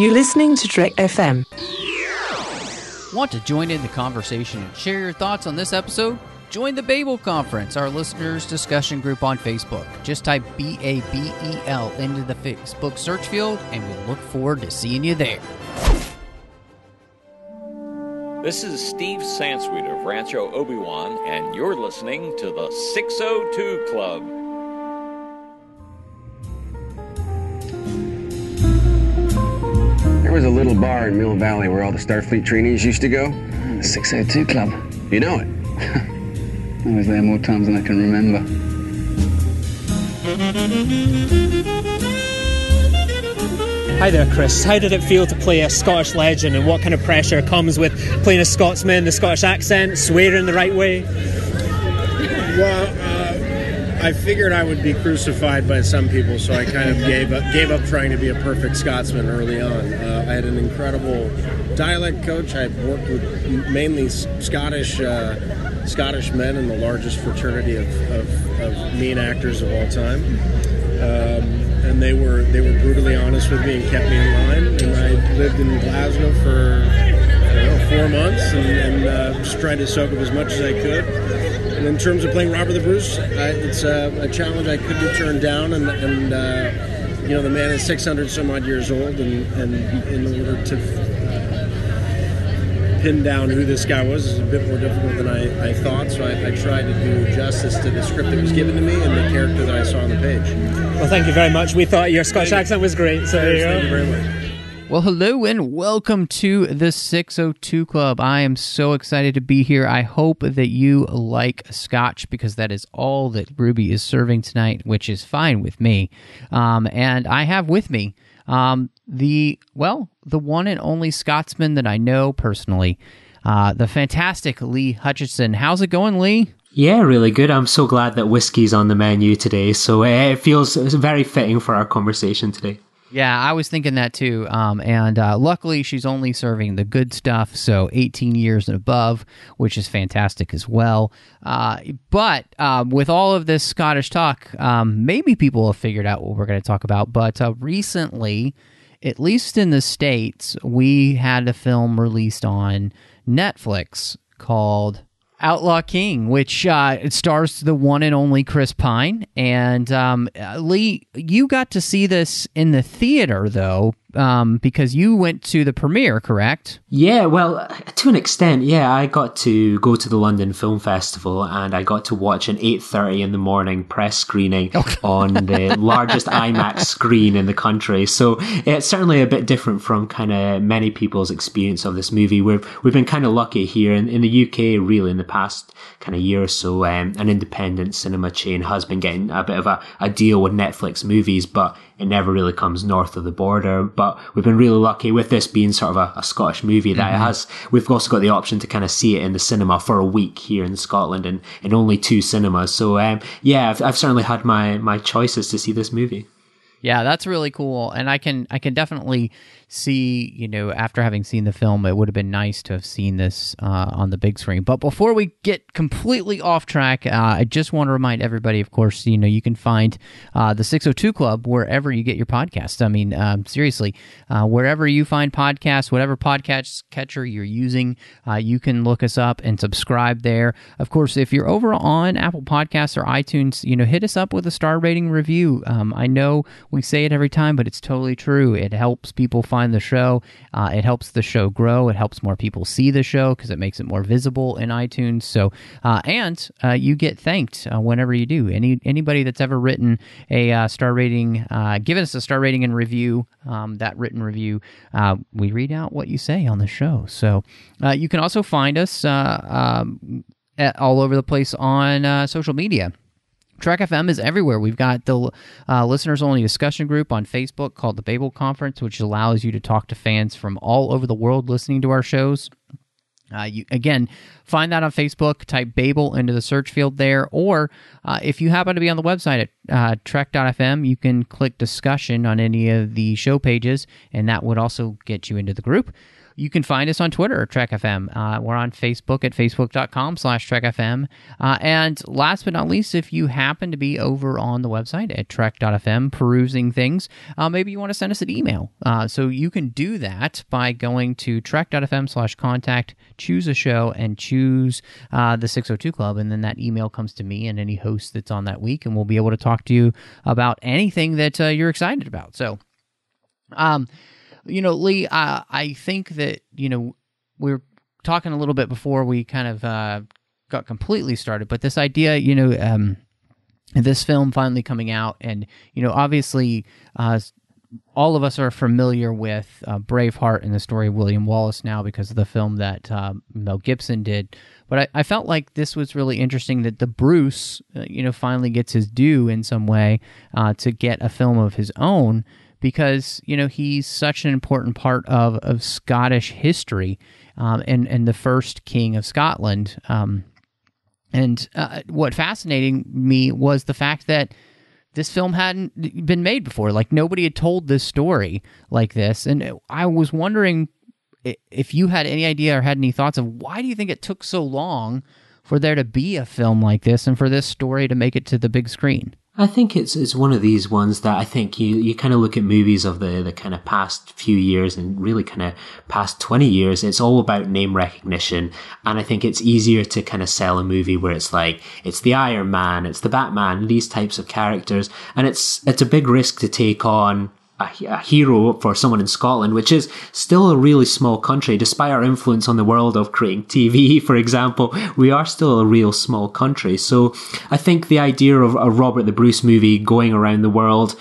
You're listening to Trek FM. Want to join in the conversation and share your thoughts on this episode? Join the Babel Conference, our listeners' discussion group on Facebook. Just type BABEL into the Facebook search field, and we look forward to seeing you there. This is Steve Sansweet of Rancho Obi-Wan, and you're listening to the 602 Club. There was a little bar in Mill Valley where all the Starfleet trainees used to go. The 602 Club. You know it. I was there more times than I can remember. Hi there, Chris. How did it feel to play a Scottish legend, and what kind of pressure comes with playing a Scotsman, the Scottish accent, swearing the right way? Well, I figured I would be crucified by some people, so I kind of gave up trying to be a perfect Scotsman early on. I had an incredible dialect coach. I worked with mainly Scottish men in the largest fraternity of mean actors of all time. And they were brutally honest with me and kept me in line. And I lived in Glasgow for 4 months and just tried to soak up as much as I could. And in terms of playing Robert the Bruce, it's a challenge I couldn't turn down. And the man is 600 some odd years old, and in order to pin down who this guy was is a bit more difficult than I thought, so I tried to do justice to the script that was given to me and the character that I saw on the page. Well, thank you very much. We thought your Scottish accent was great. So Thank you very much. Well, hello and welcome to the 602 Club. I am so excited to be here. I hope that you like scotch, because that is all that Ruby is serving tonight, which is fine with me. And I have with me the one and only Scotsman that I know personally, the fantastic Lee Hutchison. How's it going, Lee? Yeah, really good. I'm so glad that whiskey's on the menu today, so it feels very fitting for our conversation today. Yeah, I was thinking that too. And luckily, she's only serving the good stuff, so 18 years and above, which is fantastic as well. But with all of this Scottish talk, maybe people have figured out what we're going to talk about. But recently, at least in the States, we had a film released on Netflix called Outlaw King, which it stars the one and only Chris Pine. And Lee, you got to see this in the theater, though, because you went to the premiere, correct? Yeah, well, to an extent, yeah. I got to go to the London Film Festival, and I got to watch an 8:30 in the morning press screening on the largest IMAX screen in the country. So it's certainly a bit different from kind of many people's experience of this movie. We've been kind of lucky here in the UK, really, in the past kind of year or so. An independent cinema chain has been getting a bit of a deal with Netflix movies, but it never really comes north of the border. But we've been really lucky with this being sort of a Scottish movie that it has. We've also got the option to kind of see it in the cinema for a week here in Scotland, and in only 2 cinemas. So yeah, I've certainly had my choices to see this movie. Yeah, that's really cool, and I can definitely see, after having seen the film, it would have been nice to have seen this on the big screen. But before we get completely off track, I just want to remind everybody, of course, you can find the 602 Club wherever you get your podcasts. I mean, seriously, wherever you find podcasts, whatever podcast catcher you're using, you can look us up and subscribe there. Of course, if you're over on Apple Podcasts or iTunes, hit us up with a star rating review. I know we say it every time, but it's totally true. It helps people find the show. It helps the show grow. It helps more people see the show because it makes it more visible in iTunes. So, and you get thanked whenever you do. Anybody that's ever written a star rating, given us a star rating and review, that written review, we read out what you say on the show. So you can also find us all over the place on social media. Trek FM is everywhere. We've got the listeners-only discussion group on Facebook called the Babel Conference, which allows you to talk to fans from all over the world listening to our shows. You again, find that on Facebook, type Babel into the search field there, or if you happen to be on the website at trek.fm, you can click discussion on any of the show pages, and that would also get you into the group. you can find us on Twitter at Trek FM. We're on Facebook at facebook.com/Trek FM. And last but not least, if you happen to be over on the website at trek.fm perusing things, maybe you want to send us an email. So you can do that by going to trek.fm/contact, choose a show, and choose the 602 Club. And then that email comes to me and any host that's on that week, and we'll be able to talk to you about anything that you're excited about. So, Lee, I think that, we were talking a little bit before we kind of got completely started, but this idea, this film finally coming out, and, obviously, all of us are familiar with Braveheart and the story of William Wallace now because of the film that Mel Gibson did. But I felt like this was really interesting that the Bruce, finally gets his due in some way to get a film of his own, because, he's such an important part of Scottish history and the first king of Scotland. And what fascinated me was the fact that this film hadn't been made before. Like, nobody had told this story like this. And I was wondering if you had any idea or had any thoughts of why do you think it took so long for there to be a film like this and for this story to make it to the big screen? I think it's one of these ones that I think you kind of look at movies of the kind of past few years and really kind of past 20 years. It's all about name recognition. And I think it's easier to kind of sell a movie where it's like, it's the Iron Man, it's the Batman, these types of characters. And it's a big risk to take on a hero for someone in Scotland, which is still a really small country. Despite our influence on the world of creating TV, for example, we are still a real small country. So I think the idea of a Robert the Bruce movie going around the world,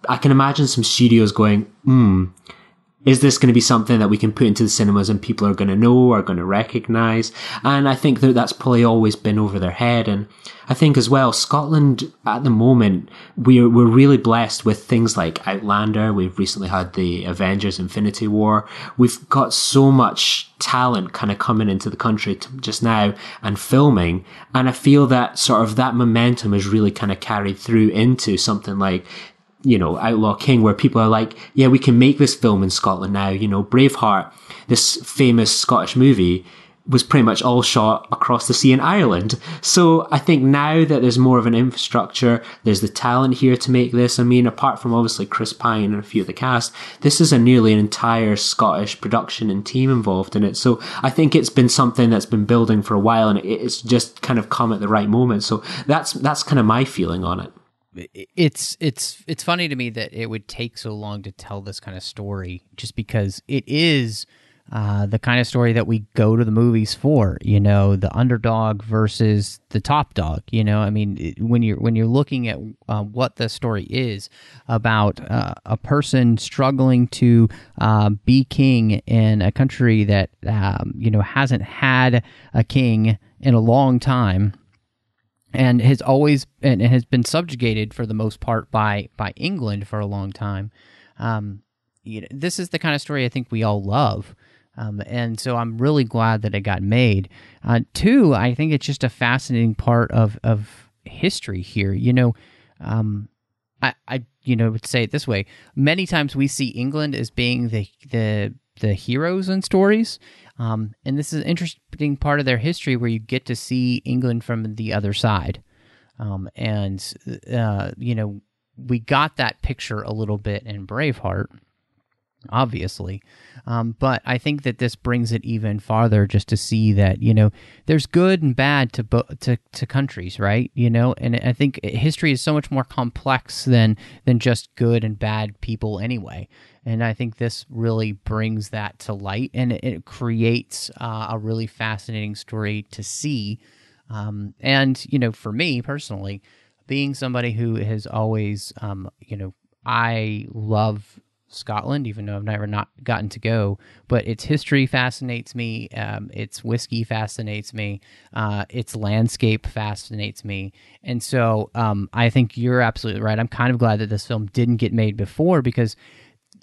I can imagine some studios going, is this going to be something that we can put into the cinemas and people are going to know, are going to recognize? And I think that that's probably always been over their head. And I think as well, Scotland at the moment, we're really blessed with things like Outlander. We've recently had the Avengers Infinity War. We've got so much talent kind of coming into the country just now and filming. And I feel that sort of that momentum is really kind of carried through into something like, Outlaw King, where people are like, yeah, we can make this film in Scotland now. Braveheart, this famous Scottish movie, was pretty much all shot across the sea in Ireland. So I think now that there's more of an infrastructure, there's the talent here to make this. I mean, apart from obviously Chris Pine and a few of the cast, this is nearly an entire Scottish production and team involved in it. So I think it's been something that's been building for a while, and it's just kind of come at the right moment. So that's kind of my feeling on it. It's funny to me that it would take so long to tell this kind of story, just because it is the kind of story that we go to the movies for. The underdog versus the top dog. I mean, when you're looking at what the story is about, a person struggling to be king in a country that hasn't had a king in a long time, and has been subjugated for the most part by England for a long time. This is the kind of story I think we all love. And so I'm really glad that it got made. Two, I think it's just a fascinating part of history here. I would say it this way. Many times we see England as being the heroes in stories. And this is an interesting part of their history where you get to see England from the other side. We got that picture a little bit in Braveheart, obviously. But I think that this brings it even farther, just to see that, there's good and bad to countries, right? And I think history is so much more complex than just good and bad people anyway. And I think this really brings that to light, and it creates a really fascinating story to see. And, for me personally, being somebody who has always, I love Scotland, even though I've never not gotten to go, but its history fascinates me. Its whiskey fascinates me. Its landscape fascinates me. And so I think you're absolutely right. I'm kind of glad that this film didn't get made before, because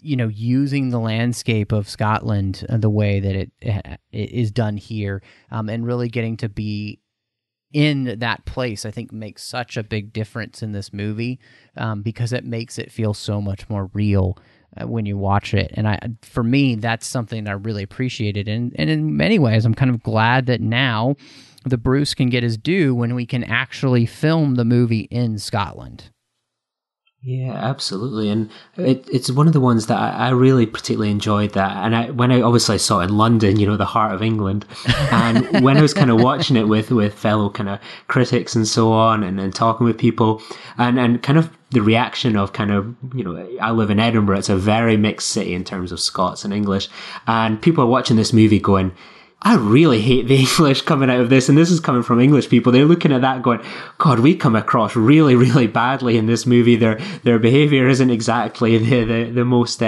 using the landscape of Scotland the way that it is done here, and really getting to be in that place, I think makes such a big difference in this movie, because it makes it feel so much more real when you watch it. And for me, that's something that I really appreciated. And in many ways, I'm kind of glad that now the Bruce can get his due when we can actually film the movie in Scotland. Yeah, absolutely. And it's one of the ones that I really particularly enjoyed that. And when I obviously saw it in London, the heart of England. And when I was kind of watching it with fellow kind of critics and so on, and talking with people, and kind of the reaction of kind of, I live in Edinburgh. It's a very mixed city in terms of Scots and English. And people are watching this movie going, I really hate the English coming out of this, and this is coming from English people. They're looking at that going, God, we come across really, really badly in this movie. Their behavior isn't exactly the most,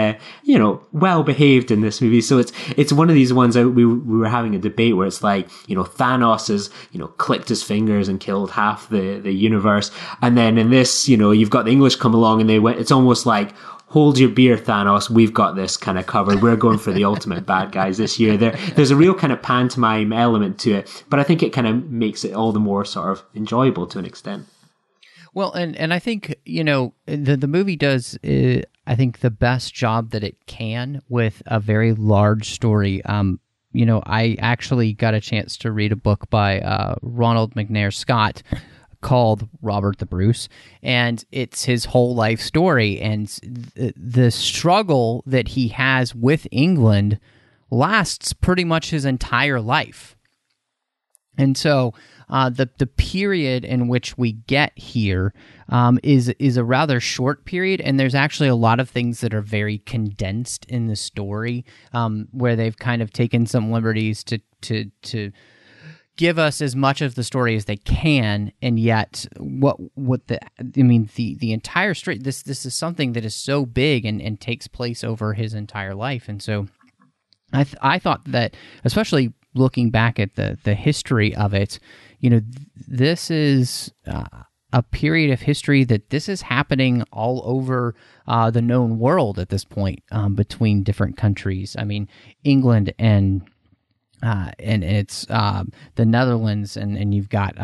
well behaved in this movie. So it's one of these ones that we were having a debate where it's like, Thanos has, clicked his fingers and killed half the universe. And then in this, you've got the English come along and it's almost like, hold your beer, Thanos. We've got this kind of covered. We're going for the ultimate bad guys this year. There's a real kind of pantomime element to it, but I think it kind of makes it all the more sort of enjoyable to an extent. Well, and I think, the movie does, I think, the best job that it can with a very large story. I actually got a chance to read a book by Ronald McNair Scott called Robert the Bruce, and it's his whole life story, and the struggle that he has with England lasts pretty much his entire life. And so the period in which we get here is a rather short period, and there's actually a lot of things that are very condensed in the story, where they've kind of taken some liberties to give us as much of the story as they can, and yet the entire story, this is something that is so big and takes place over his entire life. And so I thought that, especially looking back at the history of it, this is a period of history that this is happening all over the known world at this point, between different countries. I mean, England and it's the Netherlands, and you've got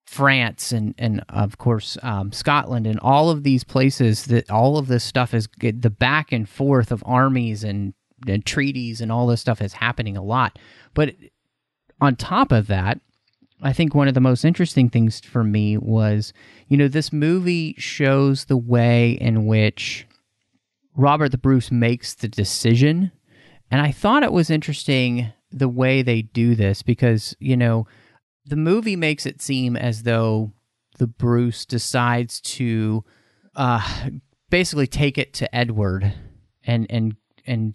France and of course Scotland, and all of these places that all of this stuff is the back and forth of armies and treaties and all this stuff is happening a lot. But on top of that, I think one of the most interesting things for me was, this movie shows the way in which Robert the Bruce makes the decision. And I thought it was interesting the way they do this because, the movie makes it seem as though the Bruce decides to basically take it to Edward and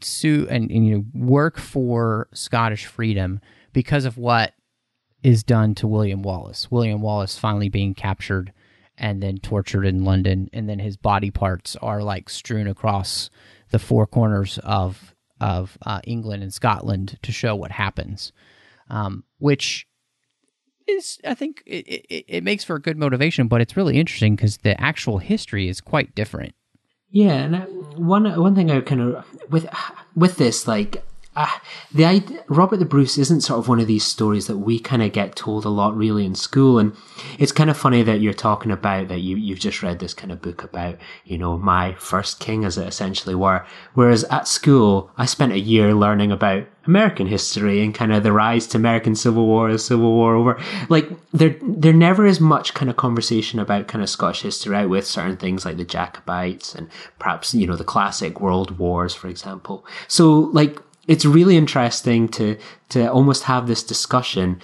sue and work for Scottish freedom because of what is done to William Wallace. William Wallace finally being captured and then tortured in London, and then his body parts are like strewn across the four corners of England and Scotland to show what happens, which is, I think, it makes for a good motivation, but it's really interesting because the actual history is quite different. Yeah, and one thing I kind of with this, like, the idea, Robert the Bruce isn't sort of one of these stories that we kind of get told a lot really in school, and it's kind of funny that you're talking about that you've just read this kind of book about, my first king, as it essentially were, whereas at school I spent a year learning about American history and kind of the rise to American Civil War, the Civil War over. Like, there never is much kind of conversation about kind of Scottish history out with certain things like the Jacobites and perhaps, the classic world wars, for example. So, like, it's really interesting to almost have this discussion,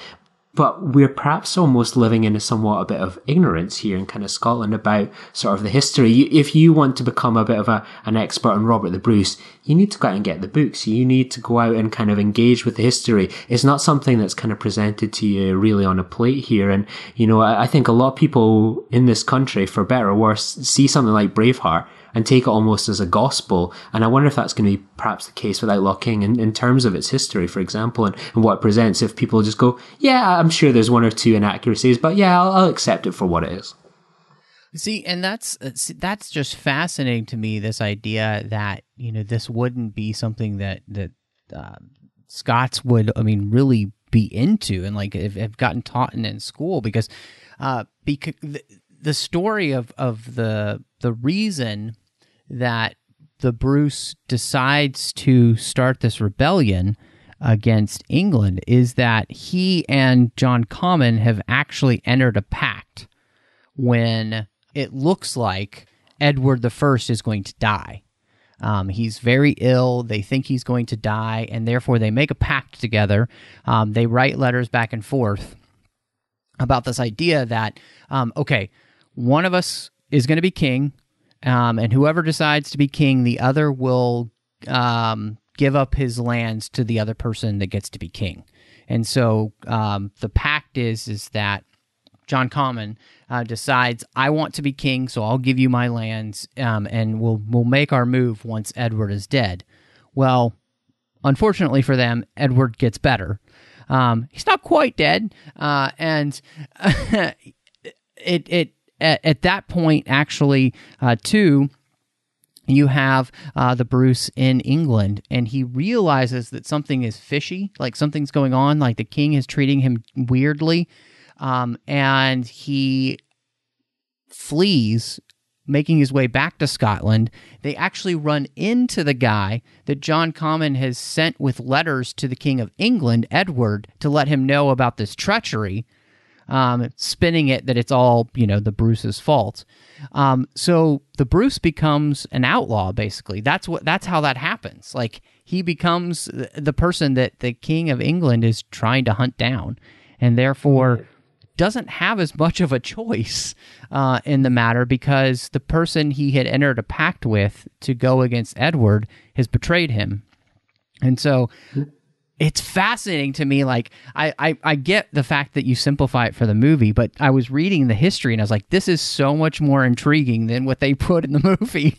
but we're perhaps almost living in somewhat a bit of ignorance here in kind of Scotland about sort of the history. If you want to become a bit of an expert on Robert the Bruce, you need to go out and get the books. You need to go out and kind of engage with the history. It's not something that's kind of presented to you really on a plate here. And, I think a lot of people in this country, for better or worse, see something like Braveheart and take it almost as a gospel. And I wonder if that's going to be perhaps the case with Outlaw King in terms of its history, for example, and what it presents. If people just go, yeah, I'm sure there's one or two inaccuracies, but yeah, I'll accept it for what it is. See, and that's just fascinating to me, this idea that, this wouldn't be something that Scots would, really be into and like have gotten taught in school, because the story of the reason that the Bruce decides to start this rebellion against England is that he and John Comyn have actually entered a pact when it looks like Edward I is going to die. He's very ill. They think he's going to die, and therefore they make a pact together. They write letters back and forth about this idea that, okay, one of us is going to be king, and whoever decides to be king, the other will give up his lands to the other person that gets to be king. And so the pact is that John Comyn decides, I want to be king, so I'll give you my lands, and we'll make our move once Edward is dead. Well, unfortunately for them, Edward gets better. He's not quite dead, and at that point, actually, too, you have the Bruce in England, and he realizes that something is fishy, like something's going on, like the king is treating him weirdly, and he flees, making his way back to Scotland. They actually run into the guy that John Comyn has sent with letters to the King of England, Edward, to let him know about this treachery, spinning it that it's all, the Bruce's fault. So the Bruce becomes an outlaw, basically. That's how that happens. Like, he becomes the person that the King of England is trying to hunt down, and therefore doesn't have as much of a choice in the matter, because the person he had entered a pact with to go against Edward has betrayed him. And so it's fascinating to me. Like, I get the fact that you simplify it for the movie, but I was reading the history and I was like, this is so much more intriguing than what they put in the movie.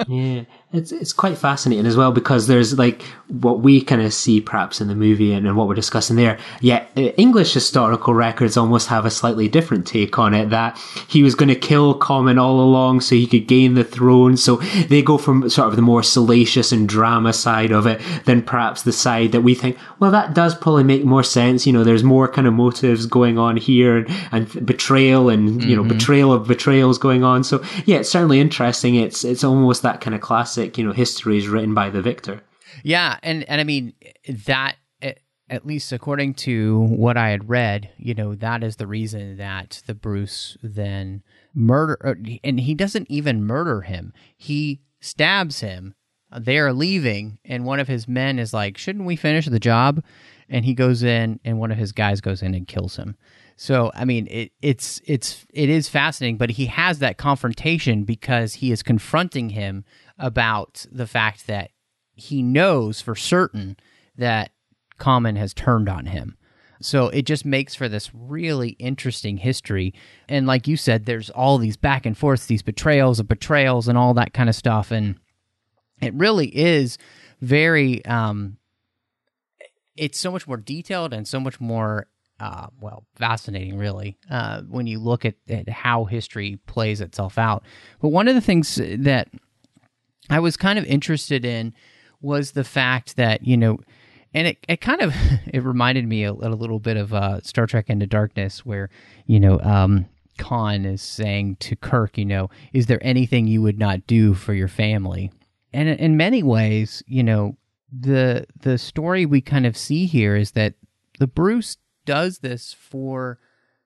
Yeah, it's quite fascinating as well, because there's like what we kind of see perhaps in the movie and what we're discussing there. Yeah, English historical records almost have a slightly different take on it, that he was going to kill Comyn all along so he could gain the throne. So they go from sort of the more salacious and drama side of it than perhaps the side that we think, well, that does probably make more sense. There's more kind of motives going on here, and betrayal and, betrayal of betrayals going on. So yeah, it's certainly interesting. It's almost that kind of classic, history is written by the victor. Yeah, and I mean, that, at least according to what I had read, that is the reason that the Bruce then and he doesn't even murder him. He stabs him. They're leaving, and one of his men is like, shouldn't we finish the job? And he goes in, and one of his guys goes in and kills him. So, I mean, it is fascinating, but he has that confrontation because he is confronting him about the fact that he knows for certain that Comyn has turned on him. So it just makes for this really interesting history. And like you said, there's all these back and forths, these betrayals and all that kind of stuff. And it really is very, it's so much more detailed and so much more, fascinating, really, when you look at how history plays itself out. But one of the things that I was kind of interested in was the fact that, and it kind of, it reminded me a little bit of Star Trek Into Darkness, where, Khan is saying to Kirk, is there anything you would not do for your family? And in many ways, the story we kind of see here is that the Bruce does this for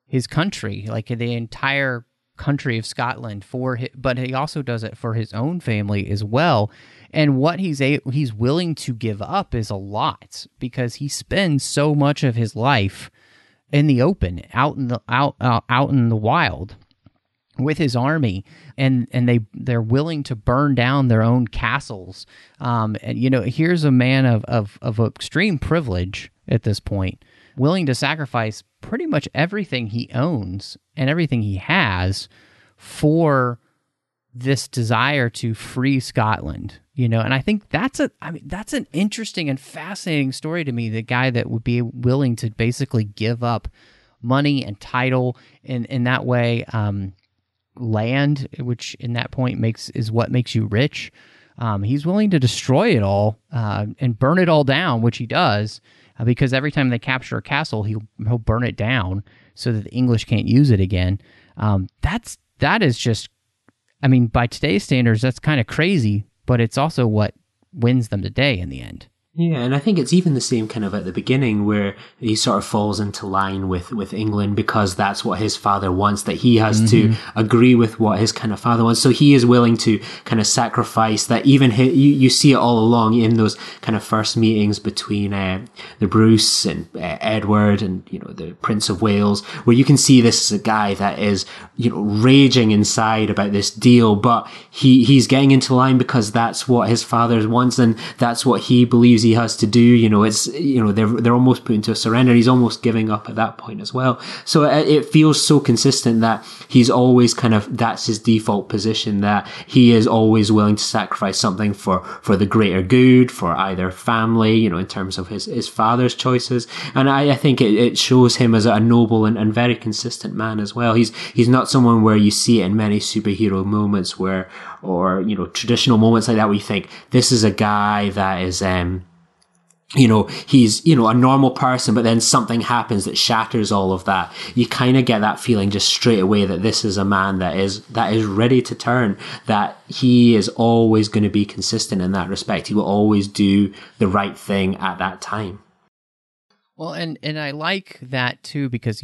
his country, like the entire country of Scotland, but he also does it for his own family as well. And what he's willing to give up is a lot, because he spends so much of his life in the open, out in the wild with his army, and they're willing to burn down their own castles. And here's a man of extreme privilege at this point, willing to sacrifice pretty much everything he owns and everything he has for this desire to free Scotland. And I think that's an interesting and fascinating story to me. The guy that would be willing to basically give up money and title, and in that way, land, which in that point is what makes you rich. He's willing to destroy it all and burn it all down, which he does, because every time they capture a castle, he'll burn it down so that the English can't use it again. That is just, I mean, by today's standards, that's kind of crazy. but it's also what wins them the day in the end. Yeah, and I think it's even the same kind of at the beginning where he sort of falls into line with England because that's what his father wants, that he has to agree with what his kind of father wants. So he is willing to kind of sacrifice that. Even you see it all along in those kind of first meetings between the Bruce and Edward and, the Prince of Wales, where you can see this is a guy that is, raging inside about this deal, but he's getting into line because that's what his father wants and that's what he believes he has to do. It's they're almost put into a surrender. He's almost giving up at that point as well. So it feels so consistent that he's always that's his default position, that he is always willing to sacrifice something for the greater good, for either family, in terms of his father's choices. And I think it shows him as a noble and very consistent man as well. He's not someone where you see it in many superhero moments or traditional moments like that where you think this is a guy that is he's, a normal person, but then something happens that shatters all of that. You kind of get that feeling just straight away that this is a man that is ready to turn, that he is always going to be consistent in that respect. He will always do the right thing at that time. Well, and I like that too, because,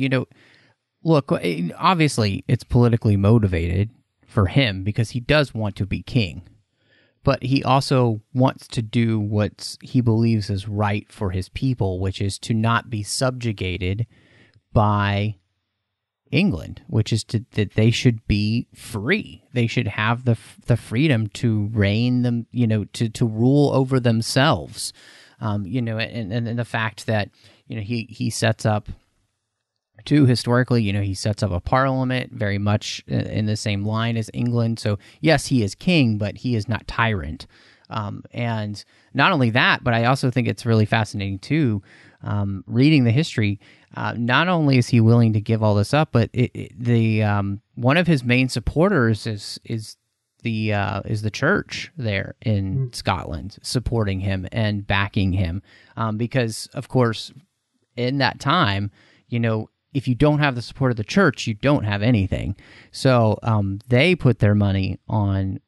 look, obviously it's politically motivated for him because he does want to be king. But he also wants to do what he believes is right for his people, which is to not be subjugated by England, which is that they should be free. They should have the freedom to reign them, to rule over themselves. And the fact that, he sets up, too, historically, he sets up a parliament very much in the same line as England. So, yes, he is king, but he is not tyrant. And not only that, but I also think it's really fascinating, too, reading the history. Not only is he willing to give all this up, but one of his main supporters is the church there in Scotland supporting him and backing him. Because, of course, in that time, if you don't have the support of the church, you don't have anything. So they put their money on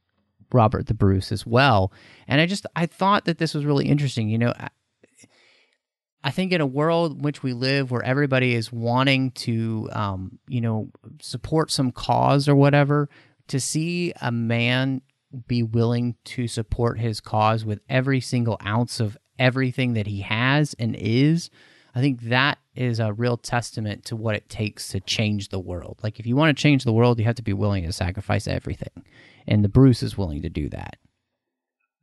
Robert the Bruce as well. And I thought that this was really interesting. I think in a world in which we live where everybody is wanting to, support some cause or whatever, to see a man be willing to support his cause with every single ounce of everything that he has and is, I think that is a real testament to what it takes to change the world. Like, if you want to change the world, you have to be willing to sacrifice everything. And the Bruce is willing to do that.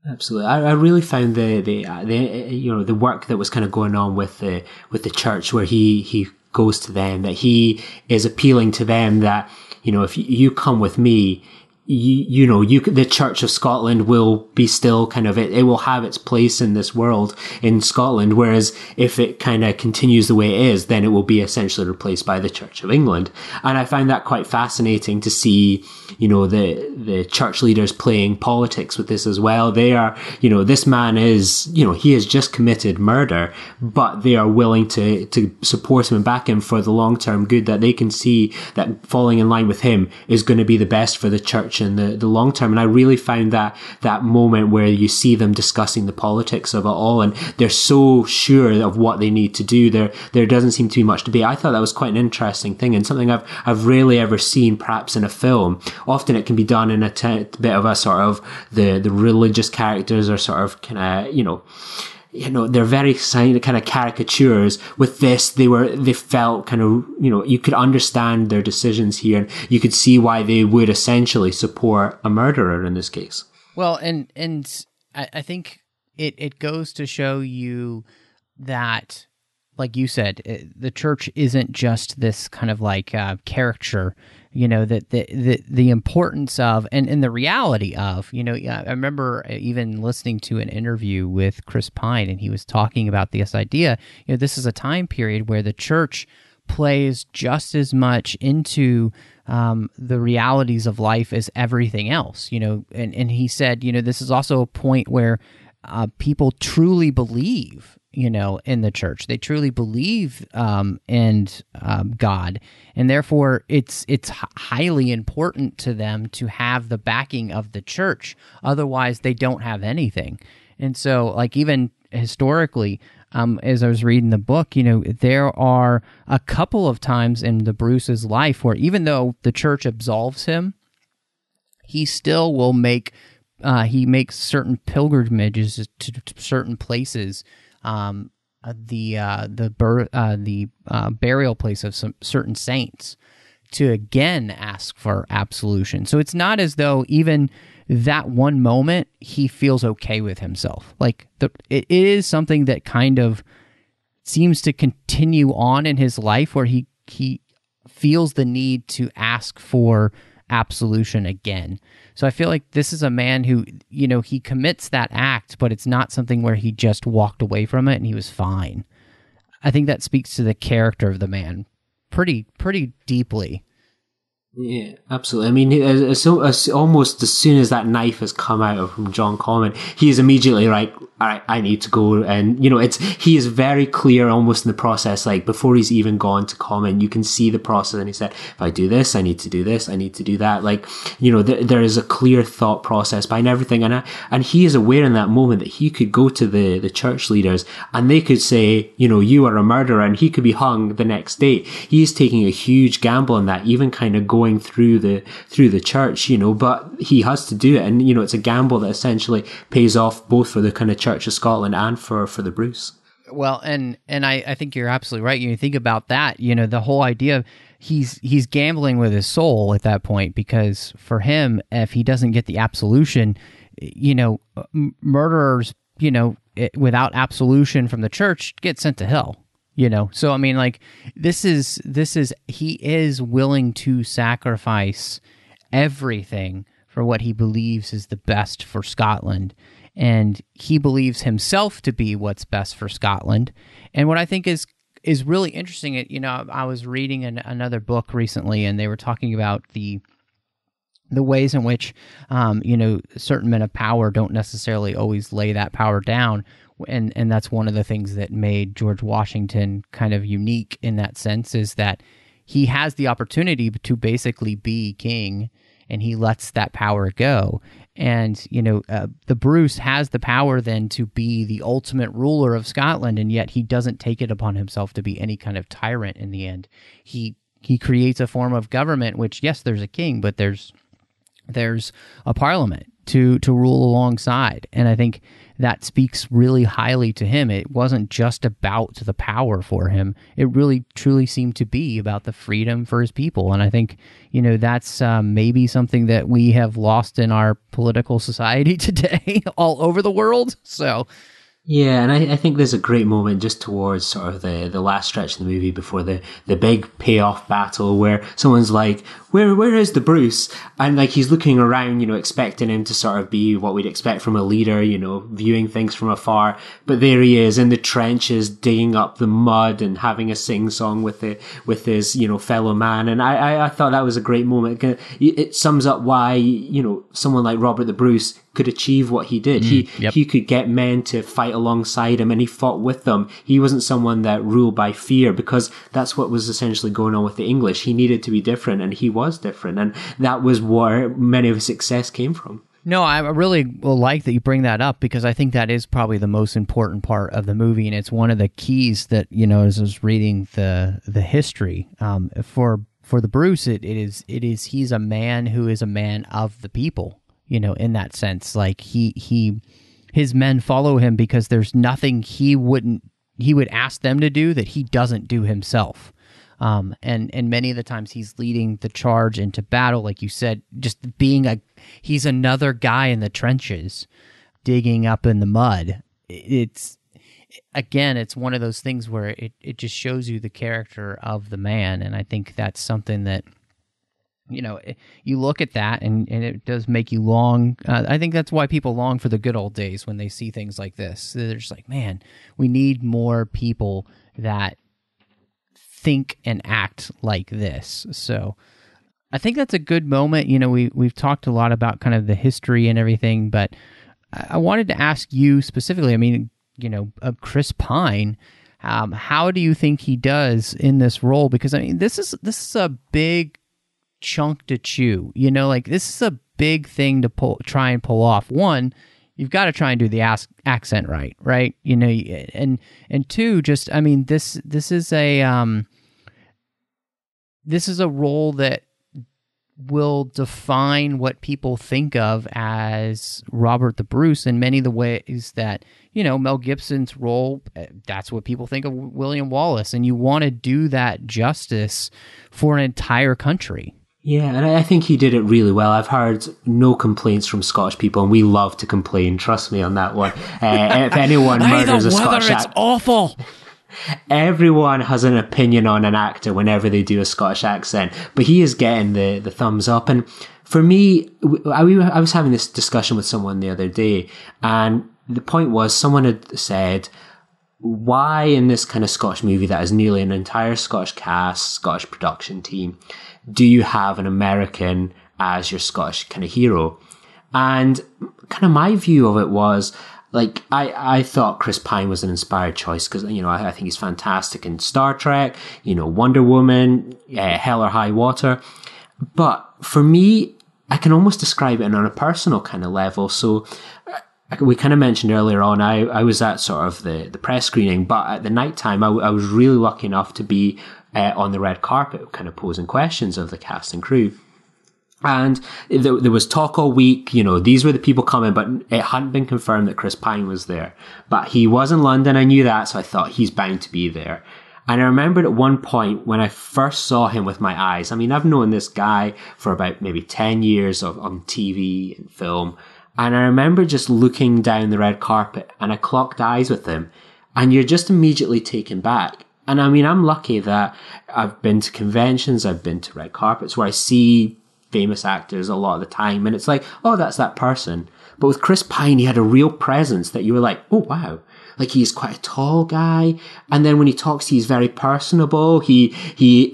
Absolutely. I really found the work that was kind of going on with the church, where he goes to them, that he is appealing to them that, if you come with me, the Church of Scotland will be still it will have its place in this world in Scotland. Whereas if it kind of continues the way it is, then it will be essentially replaced by the Church of England. And I find that quite fascinating to see, the church leaders playing politics with this as well. They are, this man is, he has just committed murder, but they are willing to support him and back him for the long-term good, that they can see that falling in line with him is going to be the best for the church in the long term. And I really found that moment where you see them discussing the politics of it all, and they're so sure of what they need to do. There doesn't seem to be much debate. I thought that was quite an interesting thing, and something I've rarely ever seen perhaps in a film. Often it can be done in a bit of a sort of the religious characters are sort of they're very kind of caricatures. With this, they felt kind of, you could understand their decisions here, and you could see why they would essentially support a murderer in this case. Well, and I think it goes to show you that, like you said, the church isn't just this kind of like caricature, that the importance of and the reality of, I remember even listening to an interview with Chris Pine, and he was talking about this idea, this is a time period where the church plays just as much into the realities of life as everything else, and he said, this is also a point where people truly believe in the church. They truly believe in God, and therefore it's highly important to them to have the backing of the church. Otherwise, they don't have anything. And so, like, even historically, as I was reading the book, there are a couple of times in the Bruce's life where even though the church absolves him, he still will make he makes certain pilgrimages to certain places. The burial place of some certain saints to again ask for absolution. So it's not as though even that one moment he feels okay with himself. Like it is something that kind of seems to continue on in his life where he feels the need to ask for absolution again. So I feel like this is a man who, he commits that act, but it's not something where he just walked away from it and he was fine. I think that speaks to the character of the man pretty deeply. Yeah, absolutely. I mean, almost as soon as that knife has come out from John Common, he is immediately like, all right, I need to go. And, he is very clear almost in the process, like before he's even gone to Common, you can see the process. And he said, if I do this, I need to do this, I need to do that. Like, there is a clear thought process behind everything. And he is aware in that moment that he could go to the church leaders and they could say, you are a murderer, and he could be hung the next day. He's taking a huge gamble on that, even kind of going through the church, but he has to do it. And, it's a gamble that essentially pays off both for the kind of Church of Scotland and for the Bruce. Well, and I think you're absolutely right. You think about that, the whole idea of he's gambling with his soul at that point, because for him, if he doesn't get the absolution, murderers, without absolution from the church get sent to hell. So I mean, like, this is he is willing to sacrifice everything for what he believes is the best for Scotland, and he believes himself to be what's best for Scotland. And what I think is really interesting, I was reading another book recently, and they were talking about the ways in which certain men of power don't necessarily always lay that power down. And that's one of the things that made George Washington kind of unique in that sense, is that he has the opportunity to basically be king, and he lets that power go. And, the Bruce has the power then to be the ultimate ruler of Scotland, and yet he doesn't take it upon himself to be any kind of tyrant in the end. He creates a form of government, which, yes, there's a king, but there's a parliament to rule alongside. And I think that speaks really highly to him. It wasn't just about the power for him. It really truly seemed to be about the freedom for his people. And I think, that's maybe something that we have lost in our political society today all over the world. So... Yeah, and I think there's a great moment just towards sort of the last stretch of the movie before the big payoff battle where someone's like, where is the Bruce? And like he's looking around, expecting him to sort of be what we'd expect from a leader, viewing things from afar. But there he is in the trenches, digging up the mud and having a sing-song with his, fellow man. And I thought that was a great moment. It sums up why, someone like Robert the Bruce could achieve what he did. He could get men to fight alongside him, and he fought with them. He wasn't someone that ruled by fear, because that's what was essentially going on with the English. He needed to be different, and he was different, and that was where many of his success came from. No, I really like that you bring that up, because I think that is probably the most important part of the movie, and it's one of the keys that, as I was reading the history, for the Bruce, he's a man who is a man of the people. In that sense, like his men follow him because there's nothing he would ask them to do that he doesn't do himself. And many of the times he's leading the charge into battle, like you said, just he's another guy in the trenches, digging up in the mud. It's one of those things where it just shows you the character of the man. And I think that's something that, you look at that and it does make you long. I think that's why people long for the good old days when they see things like this. They're just like, man, we need more people that think and act like this. So I think that's a good moment. We've talked a lot about kind of the history and everything, but I wanted to ask you specifically, I mean, Chris Pine. How do you think he does in this role? Because I mean, this is a big chunk to chew. This is a big thing to try and pull off. One, you've got to try and do the accent right? And two, just I mean, this is a role that will define what people think of as Robert the Bruce in many of the ways that, Mel Gibson's role, that's what people think of William Wallace, and you want to do that justice for an entire country. Yeah, and I think he did it really well. I've heard no complaints from Scottish people, and we love to complain, trust me on that one. If anyone murders a Scottish actor, it's awful. Everyone has an opinion on an actor whenever they do a Scottish accent, but he is getting the thumbs up. And for me, I was having this discussion with someone the other day, and the point was someone had said, why in this kind of Scottish movie that is nearly an entire Scottish cast, Scottish production team, do you have an American as your Scottish kind of hero? And kind of my view of it was, I thought Chris Pine was an inspired choice because, I think he's fantastic in Star Trek, Wonder Woman, Hell or High Water. But for me, I can almost describe it on a personal kind of level. So we kind of mentioned earlier on, I was at sort of the press screening, but at the nighttime, I was really lucky enough to be on the red carpet, kind of posing questions of the cast and crew. And there was talk all week, these were the people coming, but it hadn't been confirmed that Chris Pine was there. But he was in London, I knew that, so I thought he's bound to be there. And I remembered at one point when I first saw him with my eyes, I mean, I've known this guy for about maybe 10 years on TV and film. And I remember just looking down the red carpet and I clocked eyes with him, and you're just immediately taken back. And I mean, I'm lucky that I've been to conventions, I've been to red carpets where I see famous actors a lot of the time, and it's like, oh, that's that person. But with Chris Pine, he had a real presence that you were like, oh wow, he's quite a tall guy, and then when he talks, he's very personable, he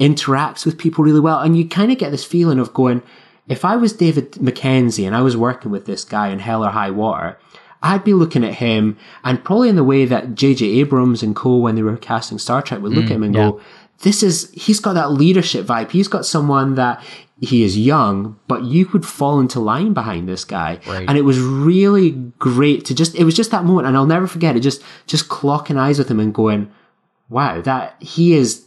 interacts with people really well, and you kind of get this feeling of going, if I was David Mackenzie and I was working with this guy in Hell or High Water, I'd be looking at him, and probably in the way that J.J. Abrams and co, when they were casting Star Trek, would look at him and go, he's got that leadership vibe. He's got someone that he is young, but you could fall into line behind this guy. Right. And it was really great it was just that moment. And I'll never forget it, just clocking eyes with him and going, wow, that he's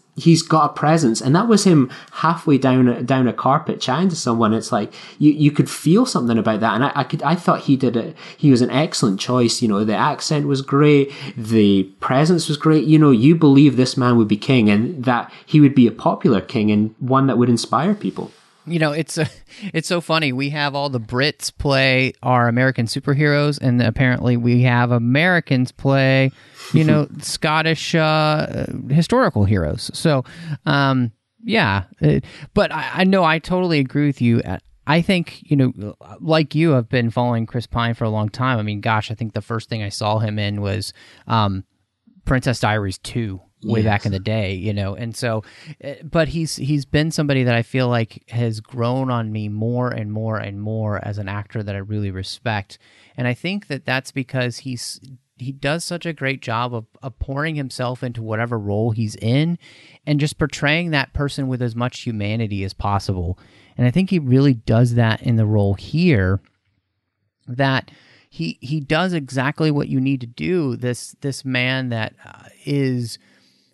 got a presence. And that was him halfway down a carpet chatting to someone. It's like, you could feel something about that. And I thought he did it. He was an excellent choice. The accent was great. The presence was great. You believe this man would be king and that he would be a popular king and one that would inspire people. It's so funny. We have all the Brits play our American superheroes, and apparently we have Americans play, Scottish historical heroes. So, yeah. But I know I totally agree with you. I think, like you, have been following Chris Pine for a long time. I mean, gosh, I think the first thing I saw him in was Princess Diaries 2. Way back in the day, and so, but he's been somebody that I feel like has grown on me more and more and more as an actor that I really respect, and I think that that's because he does such a great job of pouring himself into whatever role he's in, and just portraying that person with as much humanity as possible, and I think he really does that in the role here. That he does exactly what you need to do. This man that is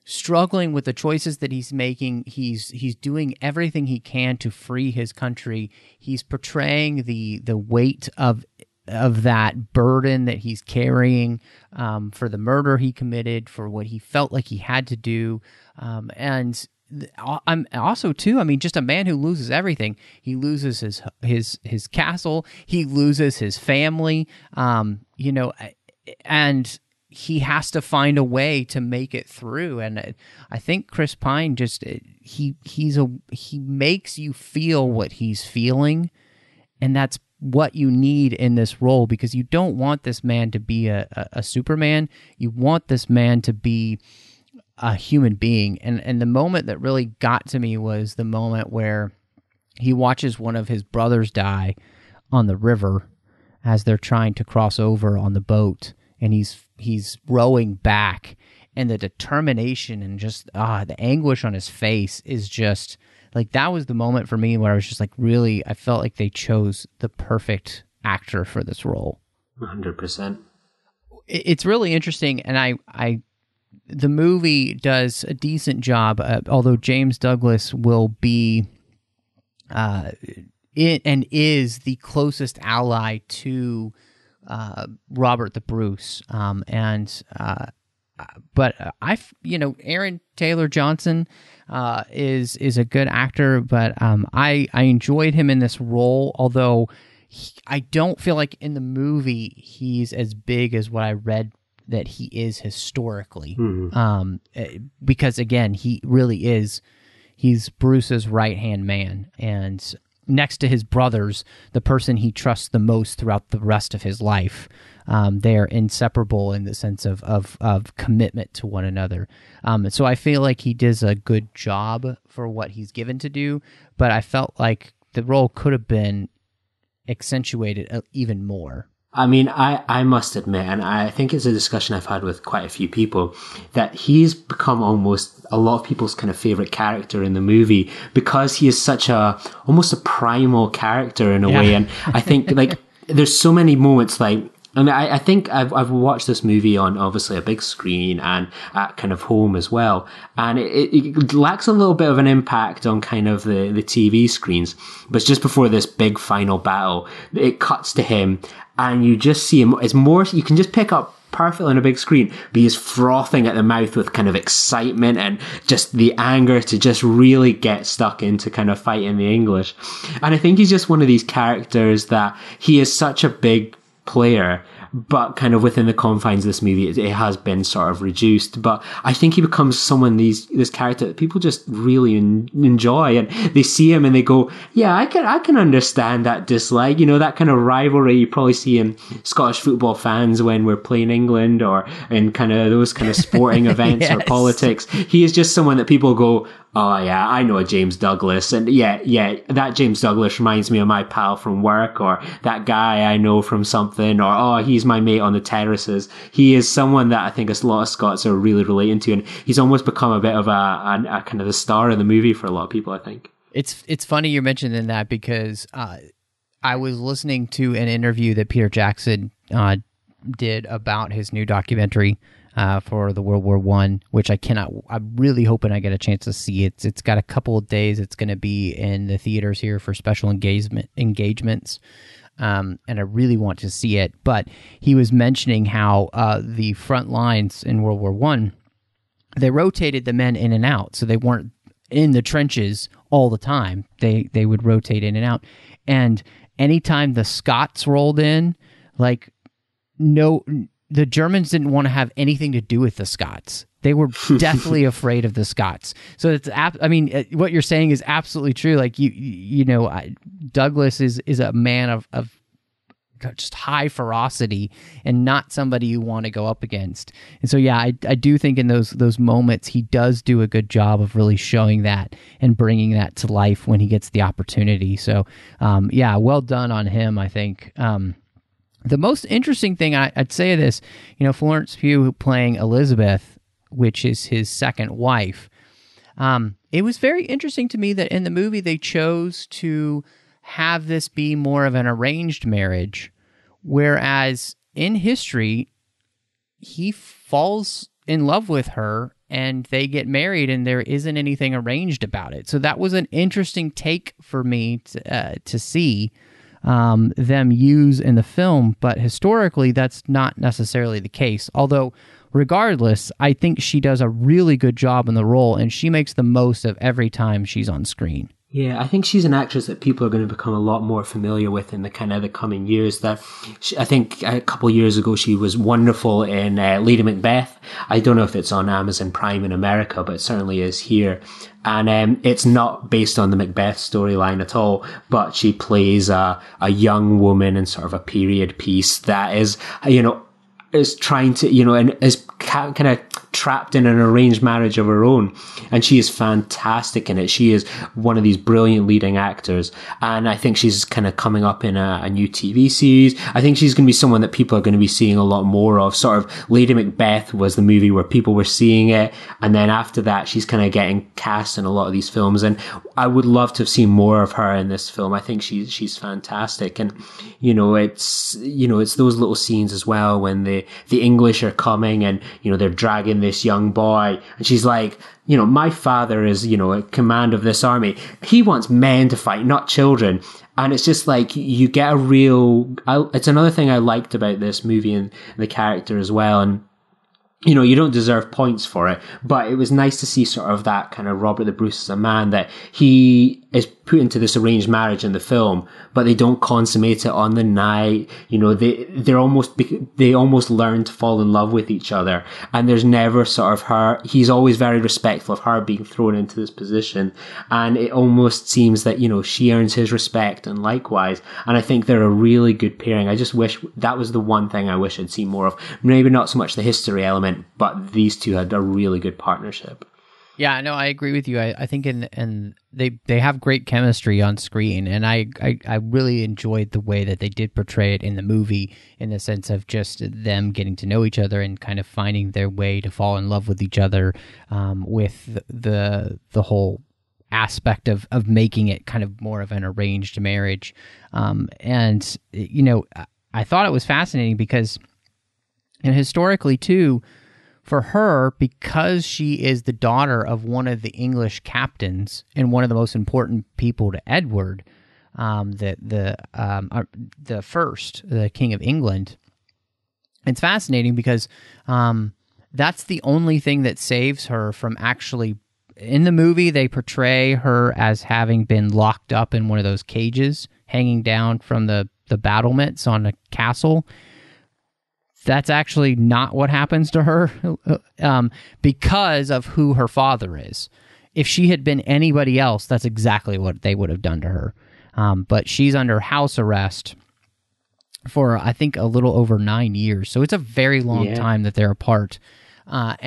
struggling with the choices that he's making. He's doing everything he can to free his country. He's portraying the weight of that burden that he's carrying for the murder he committed, for what he felt like he had to do, and I'm also too. I mean, just a man who loses everything. He loses his castle. He loses his family. And he has to find a way to make it through. And I think Chris Pine just he makes you feel what he's feeling, and that's what you need in this role, because you don't want this man to be a Superman. You want this man to be a human being. And the moment that really got to me was the moment where he watches one of his brothers die on the river as they're trying to cross over on the boat. and he's rowing back, and the determination and just the anguish on his face is just like, that was the moment for me where I was just like, really, I felt like they chose the perfect actor for this role. 100%. It's really interesting, and the movie does a decent job, although James Douglas will be and is the closest ally to Robert the Bruce, but Aaron Taylor Johnson is a good actor, but I enjoyed him in this role, although I don't feel like in the movie he's as big as what I read that he is historically. Because again, he really is, he's Bruce's right-hand man, and next to his brothers, the person he trusts the most throughout the rest of his life. They are inseparable in the sense of commitment to one another. So I feel like he does a good job for what he's given to do, but I felt like the role could have been accentuated even more. I mean, I must admit, and I think it's a discussion I've had with quite a few people, that he's become almost a lot of people's kind of favorite character in the movie because he is such almost a primal character in a way. And I think like there's so many moments like, I think I've watched this movie on obviously a big screen and at kind of home as well. And it lacks a little bit of an impact on kind of the TV screens. But just before this big final battle, it cuts to him and you just see him. It's more, you can just pick up perfectly on a big screen, but he's frothing at the mouth with kind of excitement and just the anger to just really get stuck into kind of fighting the English. And I think he's just one of these characters that he is such a big player, but kind of within the confines of this movie, it has been sort of reduced. But I think he becomes this character that people just really enjoy, and they see him and they go, yeah, I can understand that dislike, that kind of rivalry you probably see in Scottish football fans when we're playing England or in kind of those kind of sporting events or politics. He is just someone that people go, oh yeah, I know a James Douglas, and yeah, that James Douglas reminds me of my pal from work, or that guy I know from something, or oh, he's my mate on the terraces. He is someone that I think a lot of Scots are really relating to, and he's almost become a bit of a kind of the star of the movie for a lot of people, I think. It's funny you're mentioning that because I was listening to an interview that Peter Jackson did about his new documentary for the World War I, which I'm really hoping I get a chance to see. It's got a couple of days. It's going to be in the theaters here for special engagements. And I really want to see it. But he was mentioning how the front lines in World War I, they rotated the men in and out. So they weren't in the trenches all the time. They would rotate in and out. And anytime the Scots rolled in, the Germans didn't want to have anything to do with the Scots. They were deathly afraid of the Scots. So what you're saying is absolutely true. Like Douglas is a man of just high ferocity and not somebody you want to go up against. And so I do think in those moments he does do a good job of really showing that and bringing that to life when he gets the opportunity. So well done on him, I think. The most interesting thing I'd say of this, Florence Pugh playing Elizabeth, which is his second wife, it was very interesting to me that in the movie they chose to have this be more of an arranged marriage, whereas in history, he falls in love with her and they get married and there isn't anything arranged about it. So that was an interesting take for me to see them use in the film, but historically that's not necessarily the case. Although, regardless, I think she does a really good job in the role, and she makes the most of every time she's on screen. Yeah, I think she's an actress that people are going to become a lot more familiar with in the kind of the coming years. I think a couple of years ago she was wonderful in Lady Macbeth. I don't know if it's on Amazon Prime in America, but it certainly is here. And it's not based on the Macbeth storyline at all, but she plays a young woman in sort of a period piece that is, is trying to, and is kind of trapped in an arranged marriage of her own. And she is fantastic in it. She is one of these brilliant leading actors. And I think she's kind of coming up in a new TV series. I think she's going to be someone that people are going to be seeing a lot more of. Sort of Lady Macbeth was the movie where people were seeing it. And then after that, she's kind of getting cast in a lot of these films. And I would love to have seen more of her in this film. I think she's fantastic. And, it's those little scenes as well when the English are coming and, they're dragging this young boy. And she's like, my father is, in command of this army. He wants men to fight, not children. And it's just like, you get it's another thing I liked about this movie and the character as well. And, you don't deserve points for it, but it was nice to see sort of that kind of Robert the Bruce as a man, that he is put into this arranged marriage in the film, but they don't consummate it on the night. They almost learn to fall in love with each other. And there's never sort of he's always very respectful of her being thrown into this position. And it almost seems that, she earns his respect and likewise. And I think they're a really good pairing. I just wish that was the one thing I wish I'd seen more of. Maybe not so much the history element, but these two had a really good partnership. Yeah, no, I agree with you. I think and they have great chemistry on screen, and I really enjoyed the way that they did portray it in the movie, in the sense of just them getting to know each other and kind of finding their way to fall in love with each other, with the whole aspect of making it kind of more of an arranged marriage. And I thought it was fascinating because, and historically too, for her, because she is the daughter of one of the English captains and one of the most important people to Edward, the King of England, it's fascinating because that's the only thing that saves her from actually. In the movie, they portray her as having been locked up in one of those cages hanging down from the battlements on a castle. That's actually not what happens to her because of who her father is. If she had been anybody else, that's exactly what they would have done to her. But she's under house arrest for, I think, a little over 9 years. So it's a very long time that they're apart. But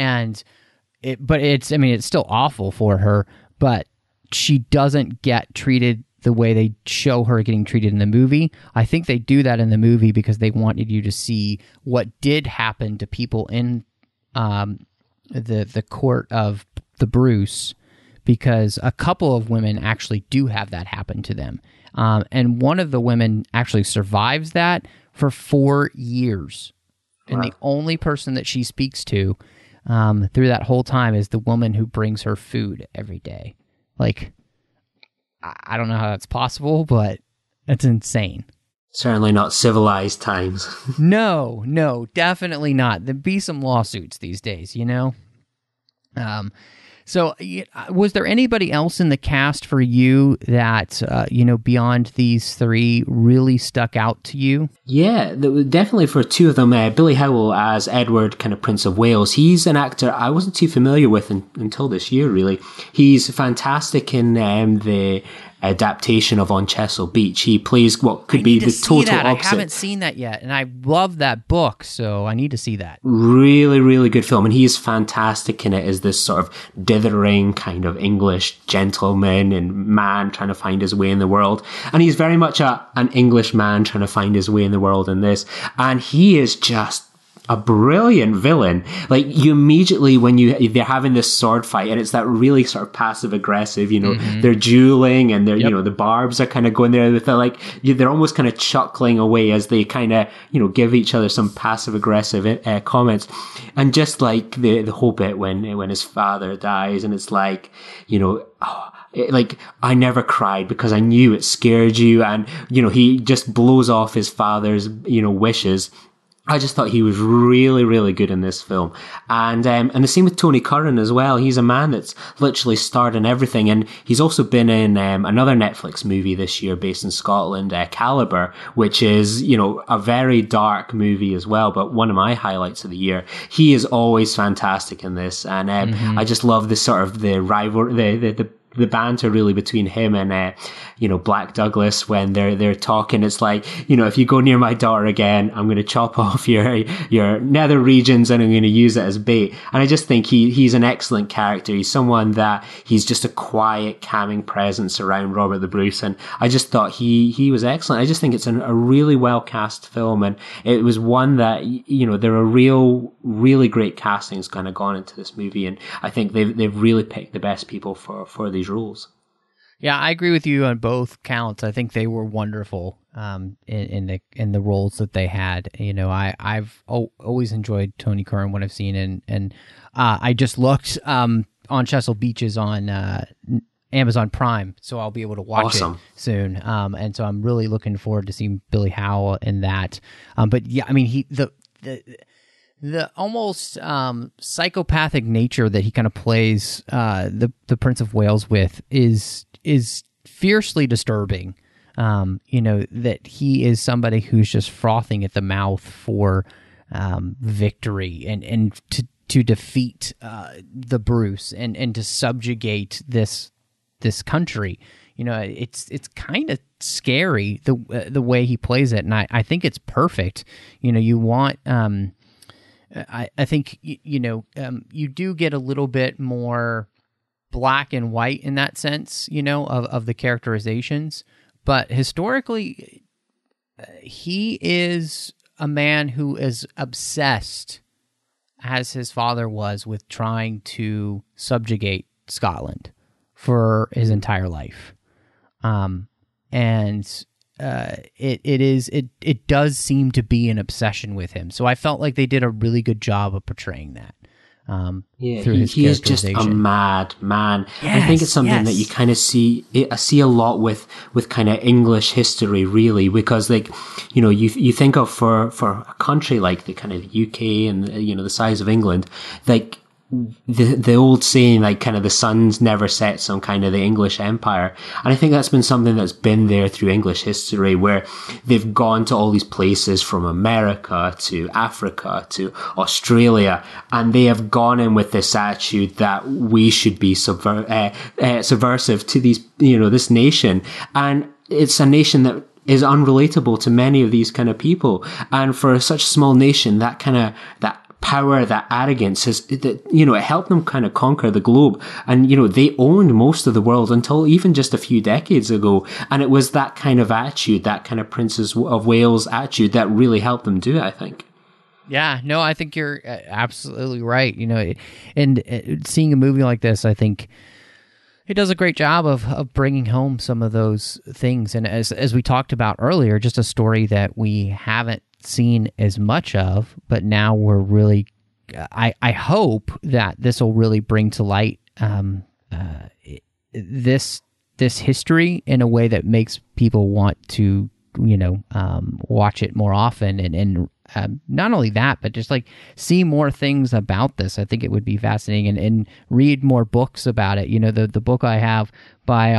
it's still awful for her, but she doesn't get treated the way they show her getting treated in the movie. I think they do that in the movie because they wanted you to see what did happen to people in the court of the Bruce, because a couple of women actually do have that happen to them. And one of the women actually survives that for 4 years. And the only person that she speaks to through that whole time is the woman who brings her food every day. Like, I don't know how that's possible, but it's insane. Certainly not civilized times. No, definitely not. There'd be some lawsuits these days, So, was there anybody else in the cast for you that, beyond these three, really stuck out to you? Yeah, definitely for two of them. Billy Howell as Edward, kind of Prince of Wales. He's an actor I wasn't too familiar with until this year, really. He's fantastic in the adaptation of On Chesil Beach. He plays what could be the total opposite. I haven't seen that yet, and I love that book, so I need to see that. Really, really good film, and he is fantastic in it as this sort of dithering kind of English gentleman and man trying to find his way in the world. And he's very much an English man trying to find his way in the world in this. And he is just a brilliant villain. Like, you immediately, when they're having this sword fight, and it's that really sort of passive aggressive, they're dueling and they're, the barbs are kind of going there. They're like, they're almost kind of chuckling away as they kind of, give each other some passive aggressive comments. And just like the whole bit when his father dies, and it's like, I never cried because I knew it scared you. And, he just blows off his father's, wishes. I just thought he was really, really good in this film. And the same with Tony Curran as well. He's a man that's literally starred in everything. And he's also been in another Netflix movie this year based in Scotland, Caliber, which is, a very dark movie as well, but one of my highlights of the year. He is always fantastic in this. And I just love the sort of the rival, the the banter really between him and Black Douglas when they're talking. It's like, if you go near my daughter again, I'm going to chop off your nether regions and I'm going to use it as bait. And I just think he's an excellent character. He's someone that he's just a quiet, calming presence around Robert the Bruce, and I just thought he was excellent. I just think it's a really well cast film, and it was one that there are really great castings kind of gone into this movie, and I think they've really picked the best people for these roles. Yeah, I agree with you on both counts. I think they were wonderful in the roles that they had. I've always enjoyed Tony Curran when I've seen, and I just looked on Chesil Beaches on Amazon Prime, so I'll be able to watch it soon. And so I'm really looking forward to seeing Billy Howell in that. But yeah, I mean, the almost psychopathic nature that he kind of plays the Prince of Wales with is fiercely disturbing. That he is somebody who's just frothing at the mouth for victory and to defeat the Bruce and to subjugate this country. It's kind of scary the way he plays it, and I think it's perfect. You want I think you do get a little bit more black and white in that sense, of the characterizations, but historically he is a man who is obsessed, as his father was, with trying to subjugate Scotland for his entire life. It does seem to be an obsession with him. So I felt like they did a really good job of portraying that. He is just a mad man. Yes, I think it's something that you kind of see a lot with kind of English history, really, because you think of for a country like the kind of UK and the size of England, like the old saying, like kind of the sun's never sets on kind of the English Empire. And I think that's been something that's been there through English history, where they've gone to all these places from America to Africa to Australia, and they have gone in with this attitude that we should be subversive to these, this nation. And it's a nation that is unrelatable to many of these kind of people. And for such a small nation, that power, that arrogance it helped them kind of conquer the globe. And, they owned most of the world until even just a few decades ago. And it was that kind of attitude, that kind of Princess of Wales attitude that really helped them do it, I think. Yeah, no, I think you're absolutely right. And seeing a movie like this, I think it does a great job of bringing home some of those things. And as we talked about earlier, just a story that we haven't seen as much of, but now we're really, I hope that this will really bring to light this history in a way that makes people want to watch it more often, and not only that, but just like see more things about this. I think it would be fascinating, and read more books about it. The book I have by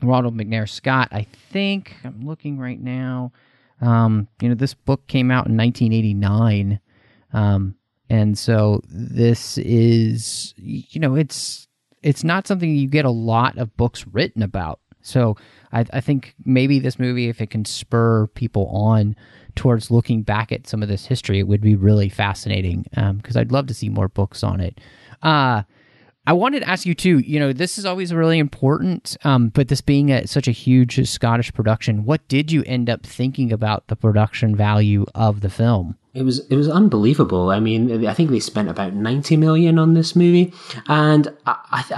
Ronald McNair Scott, I think I'm looking right now. This book came out in 1989. And so this is, it's not something you get a lot of books written about. So I think maybe this movie, if it can spur people on towards looking back at some of this history, it would be really fascinating. Because I'd love to see more books on it. I wanted to ask you too, this is always really important, but this being such a huge Scottish production, what did you end up thinking about the production value of the film? It was unbelievable. I mean, I think they spent about 90 million on this movie, and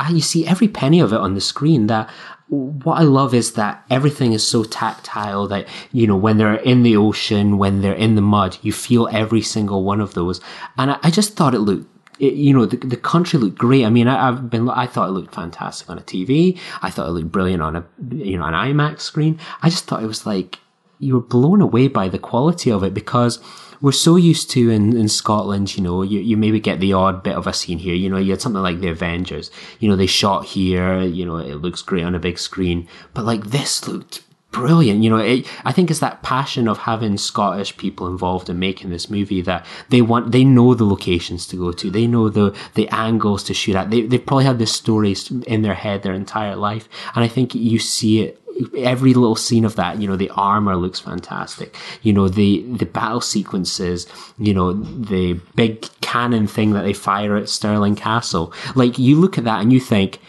you see every penny of it on the screen. That what I love is that everything is so tactile that, when they're in the ocean, when they're in the mud, you feel every single one of those. And I just thought it looked, the country looked great. I mean, I thought it looked fantastic on a TV. I thought it looked brilliant on an IMAX screen. I just thought it was like, you were blown away by the quality of it, because we're so used to in Scotland, you maybe get the odd bit of a scene here. You had something like the Avengers. They shot here. It looks great on a big screen. But like this looked brilliant. You know, I think it's that passion of having Scottish people involved in making this movie that they know the locations to go to. They know the angles to shoot at. They've probably had this stories in their head their entire life. And I think you see it, every little scene of that. You know, the armor looks fantastic. You know, the battle sequences, you know, the big cannon thing that they fire at Stirling Castle. Like, you look at that and you think,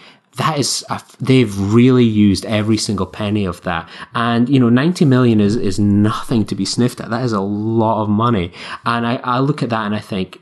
they've really used every single penny of that. And, you know, 90 million is nothing to be sniffed at. That is a lot of money. And I look at that and I think,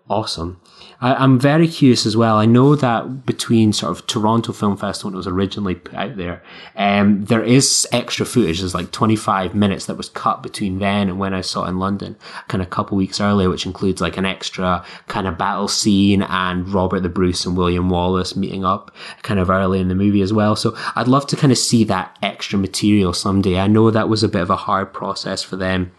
awesome. I'm very curious as well. I know that between sort of Toronto Film Festival when it was originally put out there is extra footage. There's like 25 minutes that was cut between then and when I saw it in London, kind of a couple weeks earlier, which includes like an extra kind of battle scene and Robert the Bruce and William Wallace meeting up kind of early in the movie as well. So I'd love to kind of see that extra material someday. I know that was a bit of a hard process for them,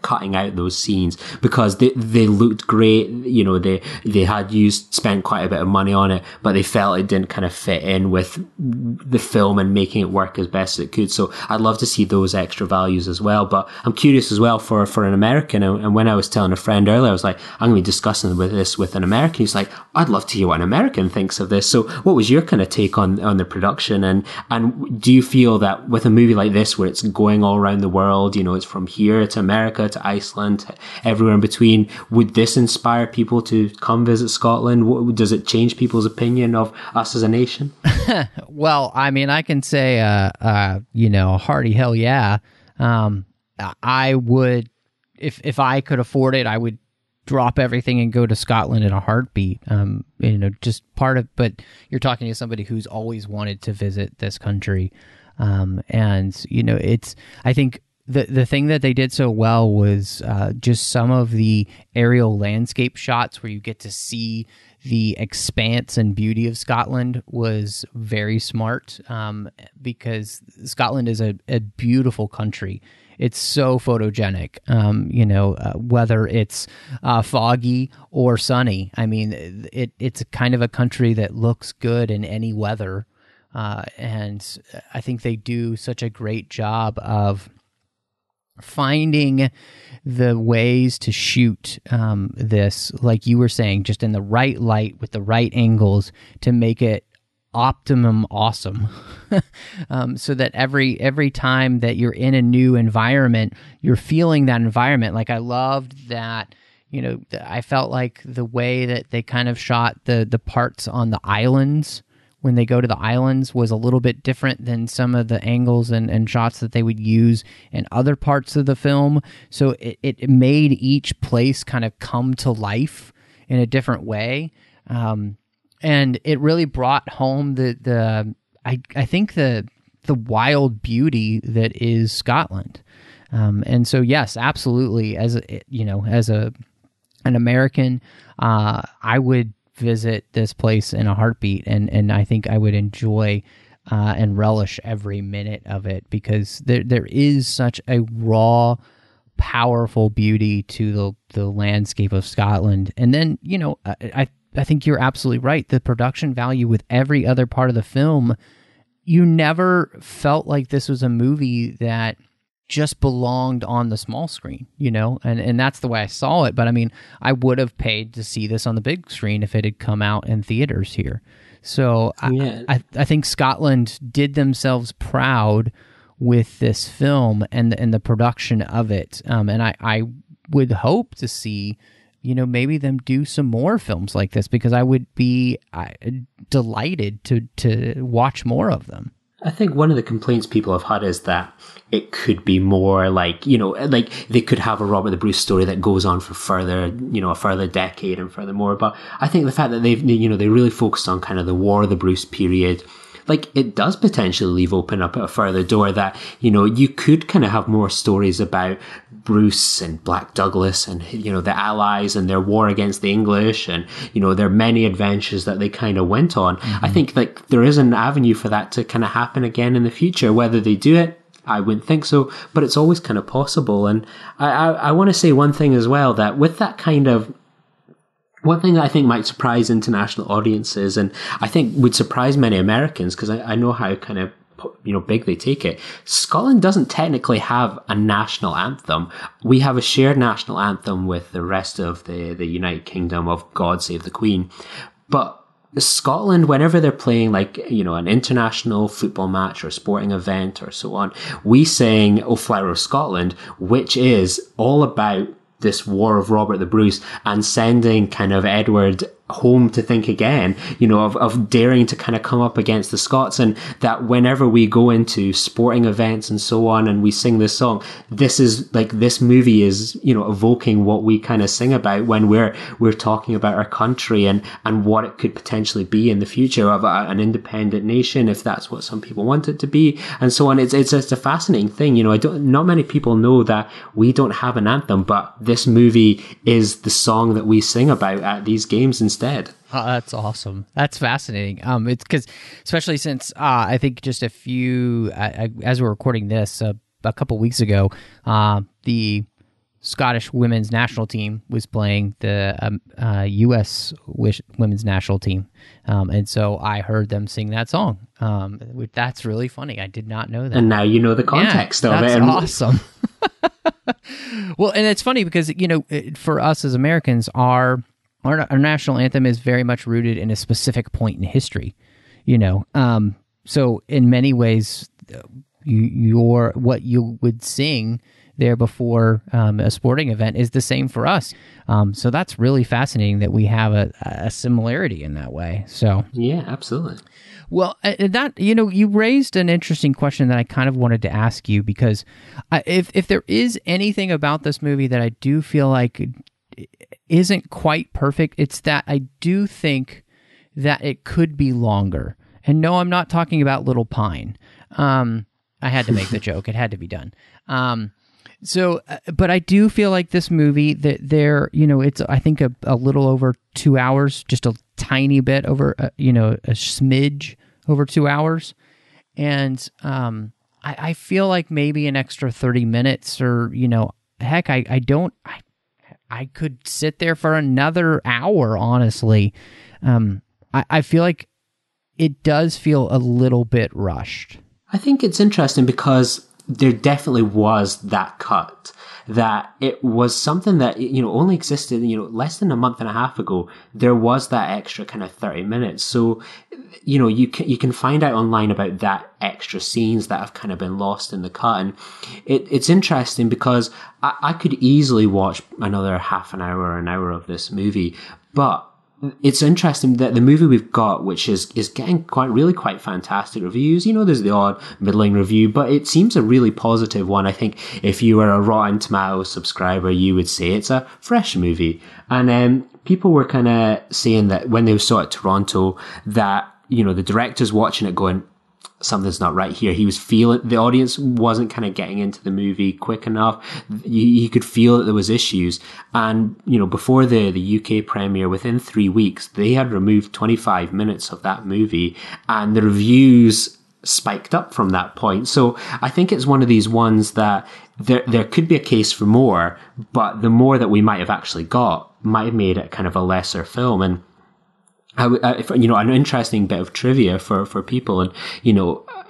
cutting out those scenes, because they looked great. You know, they had spent quite a bit of money on it, but they felt it didn't kind of fit in with the film and making it work as best as it could. So I'd love to see those extra values as well. But I'm curious as well for an American. And when I was telling a friend earlier, I was like, I'm going to be discussing this with an American. He's like, I'd love to hear what an American thinks of this. So what was your kind of take on the production? And do you feel that with a movie like this, where it's going all around the world, you know, it's from here to America to Iceland, everywhere in between, would this inspire people to come visit Scotland? Does it change people's opinion of us as a nation? Well, I mean, I can say, you know, hearty hell yeah. I would, if I could afford it, I would drop everything and go to Scotland in a heartbeat. You know, just part of, but you're talking to somebody who's always wanted to visit this country. And, you know, I think the thing that they did so well was just some of the aerial landscape shots where you get to see the expanse and beauty of Scotland was very smart, because Scotland is a beautiful country. It's so photogenic, you know, whether it's foggy or sunny. I mean, it's kind of a country that looks good in any weather. And I think they do such a great job of finding the ways to shoot this, like you were saying, just in the right light with the right angles to make it optimum awesome. So that every time that you're in a new environment, you're feeling that environment. Like, I loved that, you know, I felt like the way that they kind of shot the parts on the islands when they go to the islands was a little bit different than some of the angles and shots that they would use in other parts of the film. So it made each place kind of come to life in a different way. And it really brought home I think the wild beauty that is Scotland. And so, yes, absolutely. As an American, I would visit this place in a heartbeat, and I think I would enjoy and relish every minute of it, because there is such a raw, powerful beauty to the landscape of Scotland. And then, you know, I think you're absolutely right. The production value with every other part of the film, you never felt like this was a movie that just belonged on the small screen, you know, and that's the way I saw it. But I mean, I would have paid to see this on the big screen if it had come out in theaters here. So yeah. I think Scotland did themselves proud with this film and the production of it. And I would hope to see, you know, maybe them do some more films like this, because I would be delighted to watch more of them. I think one of the complaints people have had is that it could be more like, you know, like they could have a Robert the Bruce story that goes on for further, you know, a further decade and furthermore. But I think the fact that they really focused on kind of the War of the Bruce period, like, it does potentially leave open up a further door that, you know, you could kind of have more stories about Bruce and Black Douglas and, you know, the Allies and their war against the English and, you know, their many adventures that they kind of went on. Mm-hmm. I think, like, there is an avenue for that to kind of happen again in the future. Whether they do it, I wouldn't think so, but it's always kind of possible. And I want to say one thing as well, that with that kind of, one thing that I think might surprise international audiences, and I think would surprise many Americans, because I know how kind of big they take it. Scotland doesn't technically have a national anthem. We have a shared national anthem with the rest of the United Kingdom of God Save the Queen. But Scotland, whenever they're playing an international football match or a sporting event or so on, we sing O Flower of Scotland, which is all about this war of Robert the Bruce and sending kind of Edward home to think again, of daring to kind of come up against the Scots. And that whenever we go into sporting events and so on and we sing this song, this movie is, evoking what we kind of sing about when we're talking about our country and what it could potentially be in the future of an independent nation, if that's what some people want it to be, and so on. It's just a fascinating thing. Not many people know that we don't have an anthem, but this movie is the song that we sing about at these games instead. Oh, that's awesome. That's fascinating. It's because, especially since I think just a few, as we're recording this, a couple weeks ago, the Scottish women's national team was playing the U.S. women's national team, and so I heard them sing that song. That's really funny. I did not know that. And now you know the context of it. That's awesome. Well, and it's funny because for us as Americans, our national anthem is very much rooted in a specific point in history, so in many ways, what you would sing there before a sporting event is the same for us. So that's really fascinating that we have a similarity in that way. So yeah, absolutely. Well, you raised an interesting question that I kind of wanted to ask you, because if there is anything about this movie that I do feel like isn't quite perfect, it's that I do think that it could be longer. And no, I'm not talking about Little Pine. I had to make the joke. It had to be done. But I do feel like this movie, that it's, I think, a little over 2 hours, just a tiny bit over, a smidge over 2 hours. And I feel like maybe an extra 30 minutes or, heck, I could sit there for another hour, honestly. I feel like it does feel a little bit rushed. I think it's interesting because there definitely was that cut, that it was something that, only existed, less than a month and a half ago. There was that extra kind of 30 minutes. So, you can find out online about that extra scenes that have kind of been lost in the cut. And it's interesting because I could easily watch another half an hour or an hour of this movie, but it's interesting that the movie we've got, which is getting quite fantastic reviews. There's the odd middling review, but it seems a really positive one. I think if you were a Rotten Tomatoes subscriber, you would say it's a fresh movie. And people were kind of saying that when they saw it at Toronto, that, the director's watching it going, something's not right here. He was feeling, the audience wasn't kind of getting into the movie quick enough. You could feel that there was issues. And, before the UK premiere, within 3 weeks, they had removed 25 minutes of that movie, and the reviews spiked up from that point. So I think it's one of these ones that there could be a case for more, but the more that we might have actually got might have made it kind of a lesser film. And an interesting bit of trivia for people, and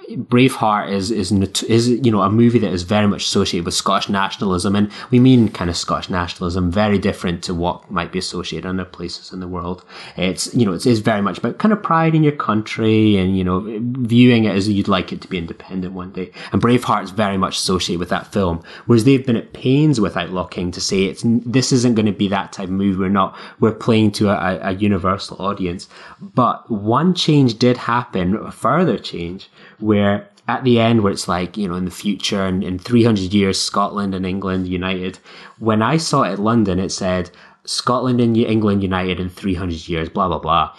Braveheart is a movie that is very much associated with Scottish nationalism, and we mean kind of Scottish nationalism, very different to what might be associated in other places in the world. It's very much about kind of pride in your country and viewing it as you'd like it to be independent one day. And Braveheart is very much associated with that film, whereas they've been at pains with Outlaw King to say this isn't going to be that type of movie. We're playing to a universal audience. But one change did happen, a further change, where at the end, where it's like, in the future and in 300 years, Scotland and England united. When I saw it at London, it said Scotland and England united in 300 years, blah, blah, blah. ...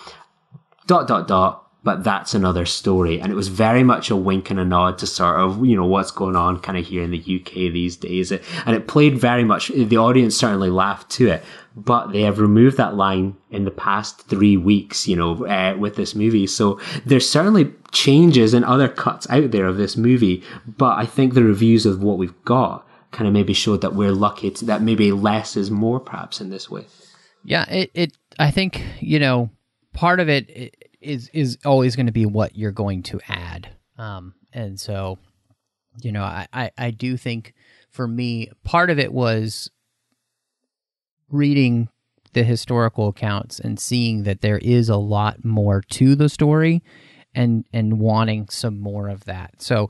But that's another story. And it was very much a wink and a nod to sort of, what's going on kind of here in the UK these days. And it played very much, the audience certainly laughed to it. But they have removed that line in the past 3 weeks, with this movie. So there's certainly changes and other cuts out there of this movie. But I think the reviews of what we've got kind of maybe showed that we're lucky that maybe less is more, perhaps, in this way. Yeah, I think, part of it is always going to be what you're going to add. And so, I do think for me, part of it was reading the historical accounts and seeing that there is a lot more to the story and wanting some more of that. So,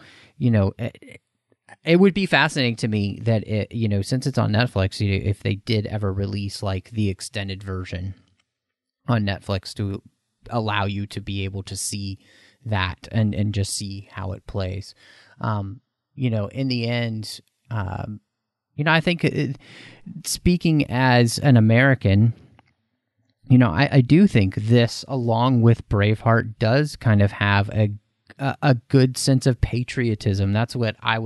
it would be fascinating to me that since it's on Netflix, if they did ever release like the extended version on Netflix to allow you to be able to see that and just see how it plays. In the end, I think speaking as an American, I do think this, along with Braveheart, does kind of have a good sense of patriotism. That's what I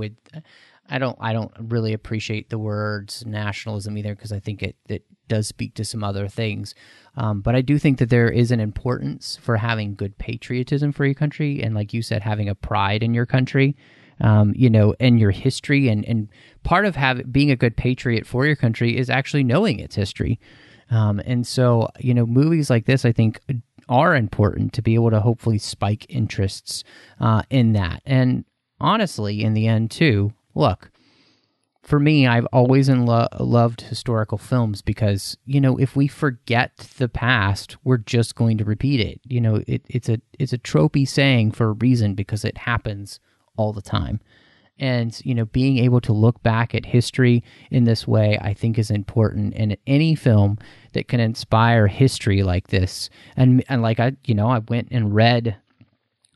don't really appreciate the words nationalism either, because I think it does speak to some other things. But I do think that there is an importance for having good patriotism for your country. And like you said, having a pride in your country, and your history. And part of being a good patriot for your country is actually knowing its history. And so, movies like this, I think, are important to be able to hopefully spike interests in that. And honestly, in the end, too, look, for me, I've always loved historical films because, if we forget the past, we're just going to repeat it. It's a tropey saying for a reason, because it happens all the time. And, being able to look back at history in this way, I think is important. And any film that can inspire history like this, and like I went and read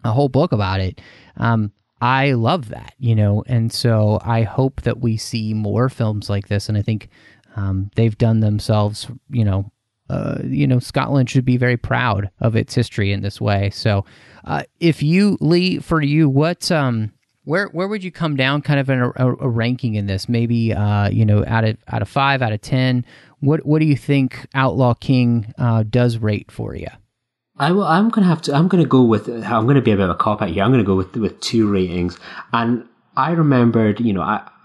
a whole book about it. I love that, and so I hope that we see more films like this. And I think they've done themselves, Scotland should be very proud of its history in this way. So if you, Lee, for you, what... Where would you come down kind of in a ranking in this? Maybe, out of 5, out of 10, what do you think Outlaw King does rate for you? I'm going to go with, I'm going to be a bit of a cop out here. I'm going to go with 2 ratings. And I remembered,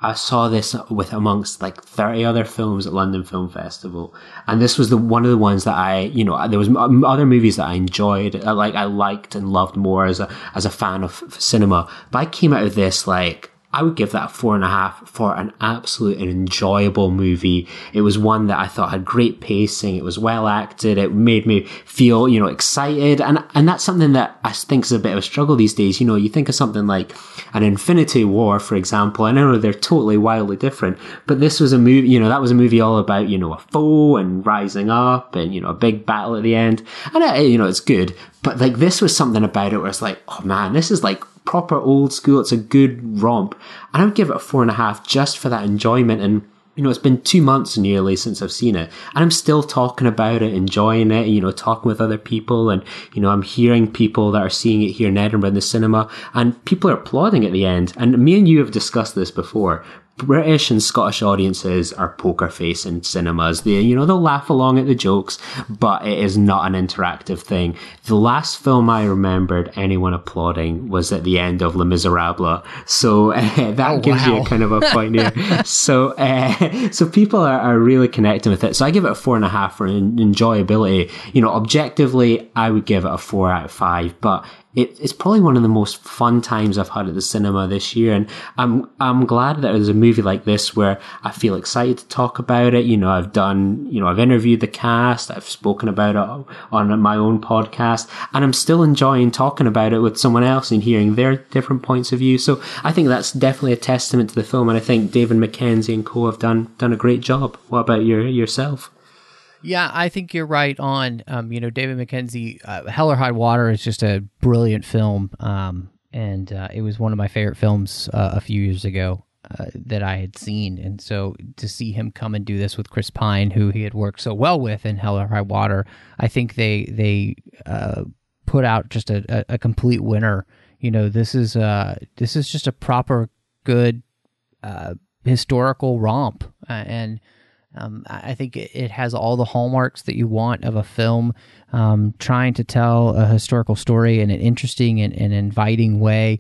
I saw this with amongst like 30 other films at London Film Festival. And this was one of the ones that there was other movies that I enjoyed, I liked and loved more as a fan of cinema. But I came out of this I would give that a 4.5 for an absolute and enjoyable movie. It was one that I thought had great pacing. It was well acted. It made me feel, excited. And that's something that I think is a bit of a struggle these days. You think of something like an Infinity War, for example. I know they're totally wildly different, but this was a movie, that was a movie all about, a foe and rising up and, a big battle at the end. And, it's good. But this was something about it where it's like, oh man, this is proper old school. It's a good romp. And I would give it a 4.5 just for that enjoyment. And, it's been 2 months nearly since I've seen it. And I'm still talking about it, enjoying it, talking with other people. And, I'm hearing people that are seeing it here in Edinburgh in the cinema. And people are applauding at the end. And me and you have discussed this before. British and Scottish audiences are poker face in cinemas. They'll laugh along at the jokes, but it is not an interactive thing. The last film I remembered anyone applauding was at the end of Les Miserables. So that gives you a kind of a point here. So people are really connecting with it. So I give it a 4.5 for enjoyability. Objectively, I would give it a 4 out of 5, but it's probably one of the most fun times I've had at the cinema this year. And I'm glad that there's a movie like this where I feel excited to talk about it. I've interviewed the cast, I've spoken about it on my own podcast, and I'm still enjoying talking about it with someone else and hearing their different points of view. So I think that's definitely a testament to the film. And I think David Mackenzie and co have done a great job. What about yourself? Yeah, I think you're right on. David Mackenzie, Hell or High Water is just a brilliant film, and it was one of my favorite films a few years ago that I had seen. And so to see him come and do this with Chris Pine, who he had worked so well with in Hell or High Water, I think they put out just a complete winner. This is just a proper good historical romp, and I think it has all the hallmarks that you want of a film, trying to tell a historical story in an interesting and inviting way,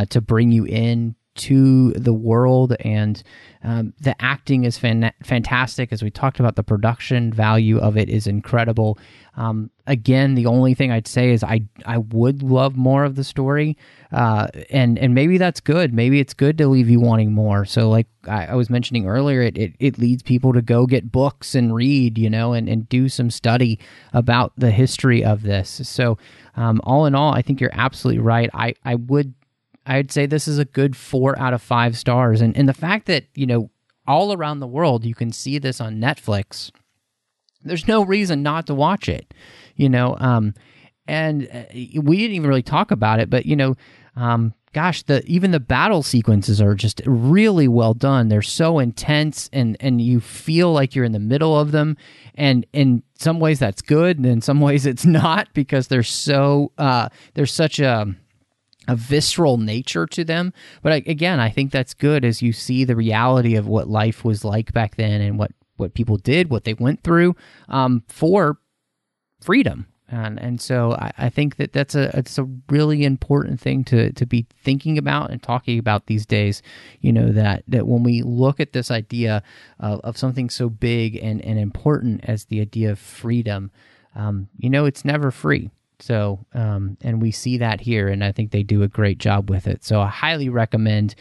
to bring you in to the world, and the acting is fantastic. As we talked about, the production value of it is incredible. Again, the only thing I'd say is I would love more of the story, and maybe that's good. Maybe it's good to leave you wanting more. So like I was mentioning earlier, it leads people to go get books and read, and do some study about the history of this. So all in all, I think you're absolutely right. I'd say this is a good 4 out of 5 stars. And the fact that, all around the world, you can see this on Netflix, there's no reason not to watch it, and we didn't even really talk about it, but, gosh, even the battle sequences are just really well done. They're so intense, and you feel like you're in the middle of them. And in some ways that's good, and in some ways it's not, because there's such a visceral nature to them. But again, I think that's good, as you see the reality of what life was like back then, and what people did, what they went through for freedom. And so I think that it's a really important thing to be thinking about and talking about these days, that when we look at this idea of something so big and important as the idea of freedom, it's never free. So, and we see that here, and I think they do a great job with it. So I highly recommend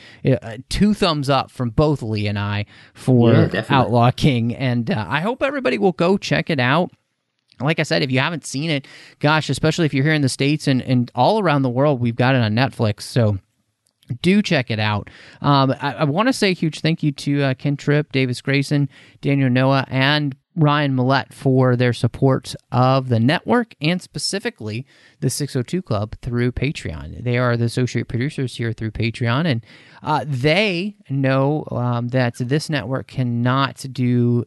2 thumbs up from both Lee and I for Outlaw King. And I hope everybody will go check it out. Like I said, if you haven't seen it, gosh, especially if you're here in the States and all around the world, we've got it on Netflix. So do check it out. I want to say a huge thank you to Ken Tripp, Davis Grayson, Daniel Noah, and Ryan Millett for their support of the network, and specifically the 602 Club through Patreon. They are the associate producers here through Patreon, and they know that this network cannot do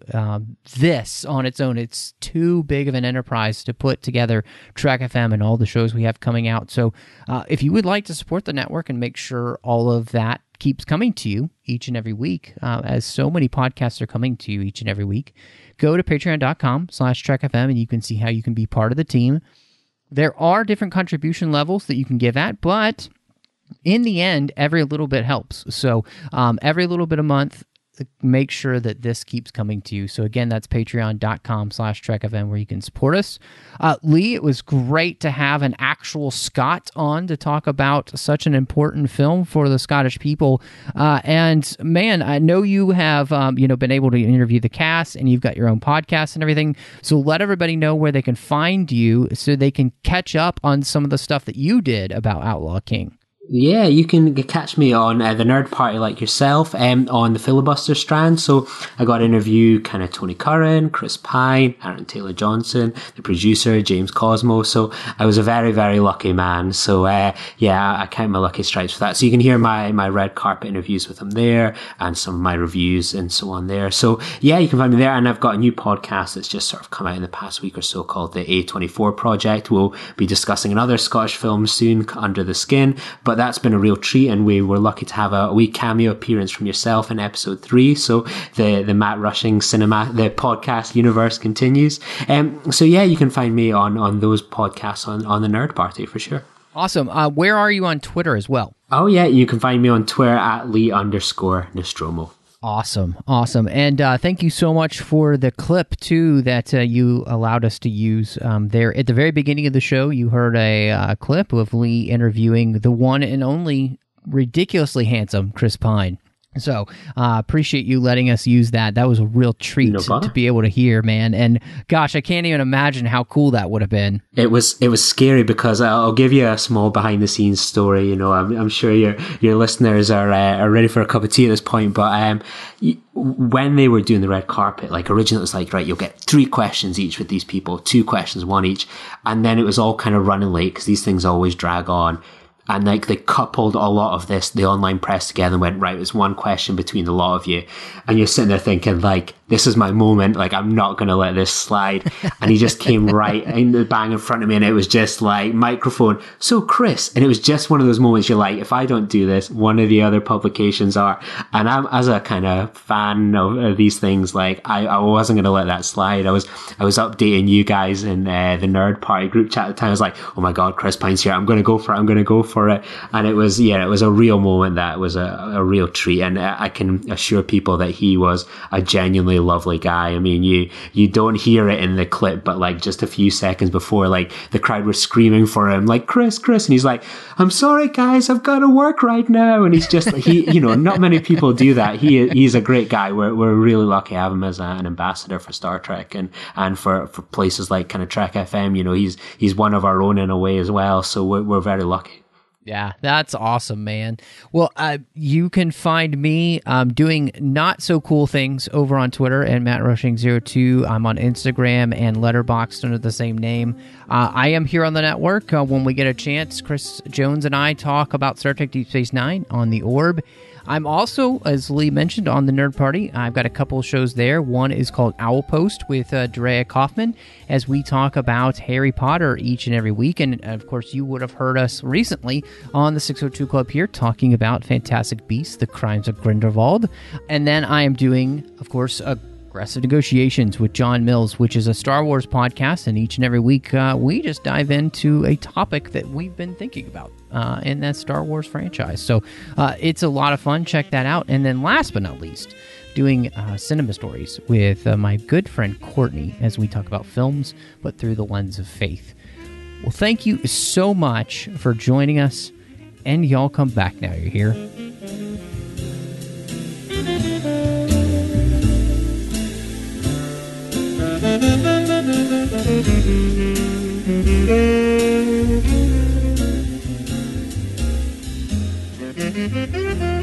this on its own. It's too big of an enterprise to put together Trek FM and all the shows we have coming out. So if you would like to support the network and make sure all of that keeps coming to you each and every week, as so many podcasts are coming to you each and every week, go to patreon.com/trekfm and you can see how you can be part of the team. There are different contribution levels that you can give at, but in the end, every little bit helps. So every little bit a month, make sure that this keeps coming to you. So again, that's patreon.com/trekfm where you can support us. Lee, it was great to have an actual Scot on to talk about such an important film for the Scottish people. And man, I know you have been able to interview the cast, and you've got your own podcast and everything. So let everybody know where they can find you so they can catch up on some of the stuff that you did about Outlaw King. Yeah, you can catch me on the Nerd Party like yourself on the Filibuster strand. So I got to interview kind of Tony Curran, Chris Pine, Aaron Taylor-Johnson, the producer, James Cosmo. So I was a very, very lucky man. So I count my lucky stripes for that. So you can hear my red carpet interviews with them there, and some of my reviews and so on there. So yeah, you can find me there. And I've got a new podcast that's just sort of come out in the past week or so called the A24 Project. We'll be discussing another Scottish film soon, Under the Skin. But that's been a real treat, and we were lucky to have a wee cameo appearance from yourself in episode 3. So the Matt Rushing the podcast universe continues. So yeah, you can find me on those podcasts on the Nerd Party for sure. Awesome. Where are you on Twitter as well? Oh yeah, you can find me on Twitter at Lee_Nostromo. Awesome. And thank you so much for the clip, too, that you allowed us to use there. At the very beginning of the show, you heard a clip of Lee interviewing the one and only ridiculously handsome Chris Pine. So appreciate you letting us use that. That was a real treat to be able to hear, man. And gosh, I can't even imagine how cool that would have been. It was scary, because I'll give you a small behind the scenes story. I'm sure your listeners are ready for a cup of tea at this point. But when they were doing the red carpet, like originally it was like, right, you'll get 3 questions each with these people, 2 questions, 1 each, and then it was all kind of running late because these things always drag on. And like they coupled a lot of the online press together and went, right, it's 1 question between the lot of you. And you're sitting there thinking, like, this is my moment. Like, I'm not going to let this slide. And he just came right in the bang in front of me. And it was just like, microphone. So Chris, and it was just one of those moments you're like, if I don't do this, one of the other publications are. And I'm, as a kind of fan of these things, like, I wasn't going to let that slide. I was updating you guys in the Nerd Party group chat at the time. I was like, oh my God, Chris Pine's here. I'm going to go for for it. And it was a real moment. That was a real treat. And I can assure people that he was a genuinely lovely guy. I mean, you don't hear it in the clip, but like just a few seconds before, like the crowd were screaming for him, like, Chris, and he's like, I'm sorry guys, I've got to work right now. And he's just, not many people do that. He's a great guy. We're really lucky to have him as an ambassador for Star Trek and for places like kind of Trek FM. He's one of our own in a way as well. So we're very lucky. Yeah, that's awesome, man. Well, you can find me doing not so cool things over on Twitter at MattRushing02. I'm on Instagram and Letterboxd under the same name. I am here on the network when we get a chance. Chris Jones and I talk about Star Trek Deep Space Nine on the Orb. I'm also, as Lee mentioned, on the Nerd Party. I've got a couple of shows there. One is called Owl Post with Drea Kaufman, as we talk about Harry Potter each and every week. And, of course, you would have heard us recently on the 602 Club here talking about Fantastic Beasts, The Crimes of Grindelwald. And then I am doing, of course, Aggressive Negotiations with John Mills, which is a Star Wars podcast, and each and every week we just dive into a topic that we've been thinking about in that Star Wars franchise. So it's a lot of fun. Check that out. And then last but not least, doing Cinema Stories with my good friend Courtney as we talk about films, but through the lens of faith. Well, thank you so much for joining us, and y'all come back now. You're here. Thank you.